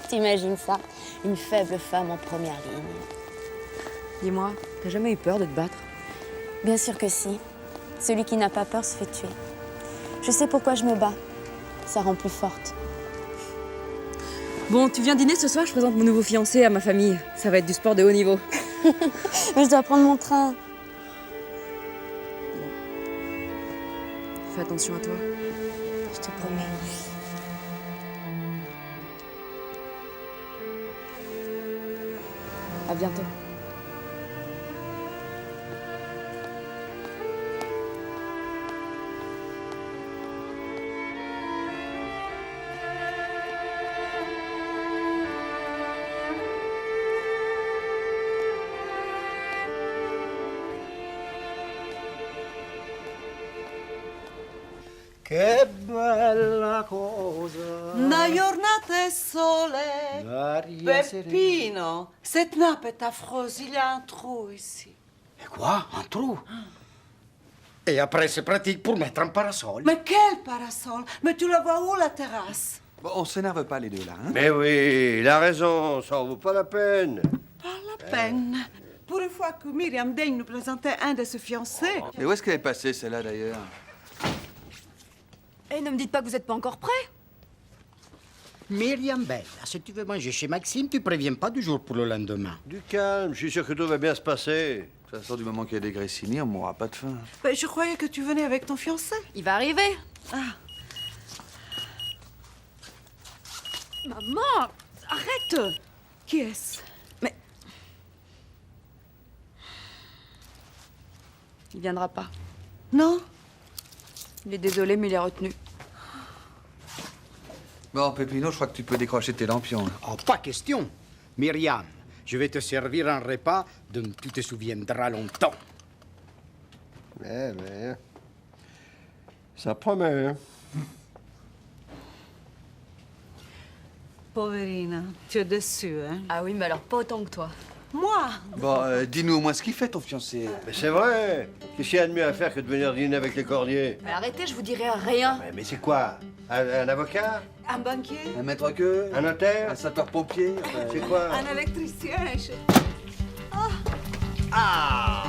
T'imagines ça? Une faible femme en première ligne. Dis-moi, t'as jamais eu peur de te battre? Bien sûr que si. Celui qui n'a pas peur se fait tuer. Je sais pourquoi je me bats. Ça rend plus forte. Bon, tu viens dîner ce soir, je présente mon nouveau fiancé à ma famille. Ça va être du sport de haut niveau. Mais je dois prendre mon train. Fais attention à toi. Je te promets. À bientôt. Che bella cosa. Una giornata e sole. L'aria Peppino, cette nappe est affreuse, il y a un trou ici. Et quoi? Un trou? Et après, c'est pratique pour mettre un parasol. Mais quel parasol? Mais tu la vois où, la terrasse? Bon, on s'énerve pas les deux là, hein? Mais oui, il a raison, ça en vaut pas la peine. Pas la peine. Pour une fois que Myriam daigne nous présenter un de ses fiancés. Mais où est-ce qu'elle est passée celle-là d'ailleurs? Eh, ne me dites pas que vous êtes pas encore prêts. Myriam Bella, si tu veux manger chez Maxime, tu préviens pas du jour pour le lendemain. Du calme, je suis sûr que tout va bien se passer. De toute façon, du moment qu'il y a des Graissini, on mourra pas de faim. Mais je croyais que tu venais avec ton fiancé. Il va arriver. Ah. Maman, arrête. Qui est-ce? Mais... Il viendra pas. Non? Il est désolé, mais il est retenu. Bon, Pépino, je crois que tu peux décrocher tes lampions. Là. Oh, pas question. Myriam, je vais te servir un repas dont tu te souviendras longtemps. Mais, ça promet, hein? Poverina, tu es déçue, hein? Ah oui, mais alors pas autant que toi. Moi? Bon, dis-nous au moins ce qu'il fait, ton fiancé. Mais c'est vrai. Qu'est-ce qu'il y a de mieux à faire que de venir dîner avec les cordiers? Mais arrêtez, je vous dirai rien. Mais c'est quoi? Un avocat? Un banquier? Un maître queue? Un notaire? Un sapeur-pompier? C'est quoi? Un électricien? Ah!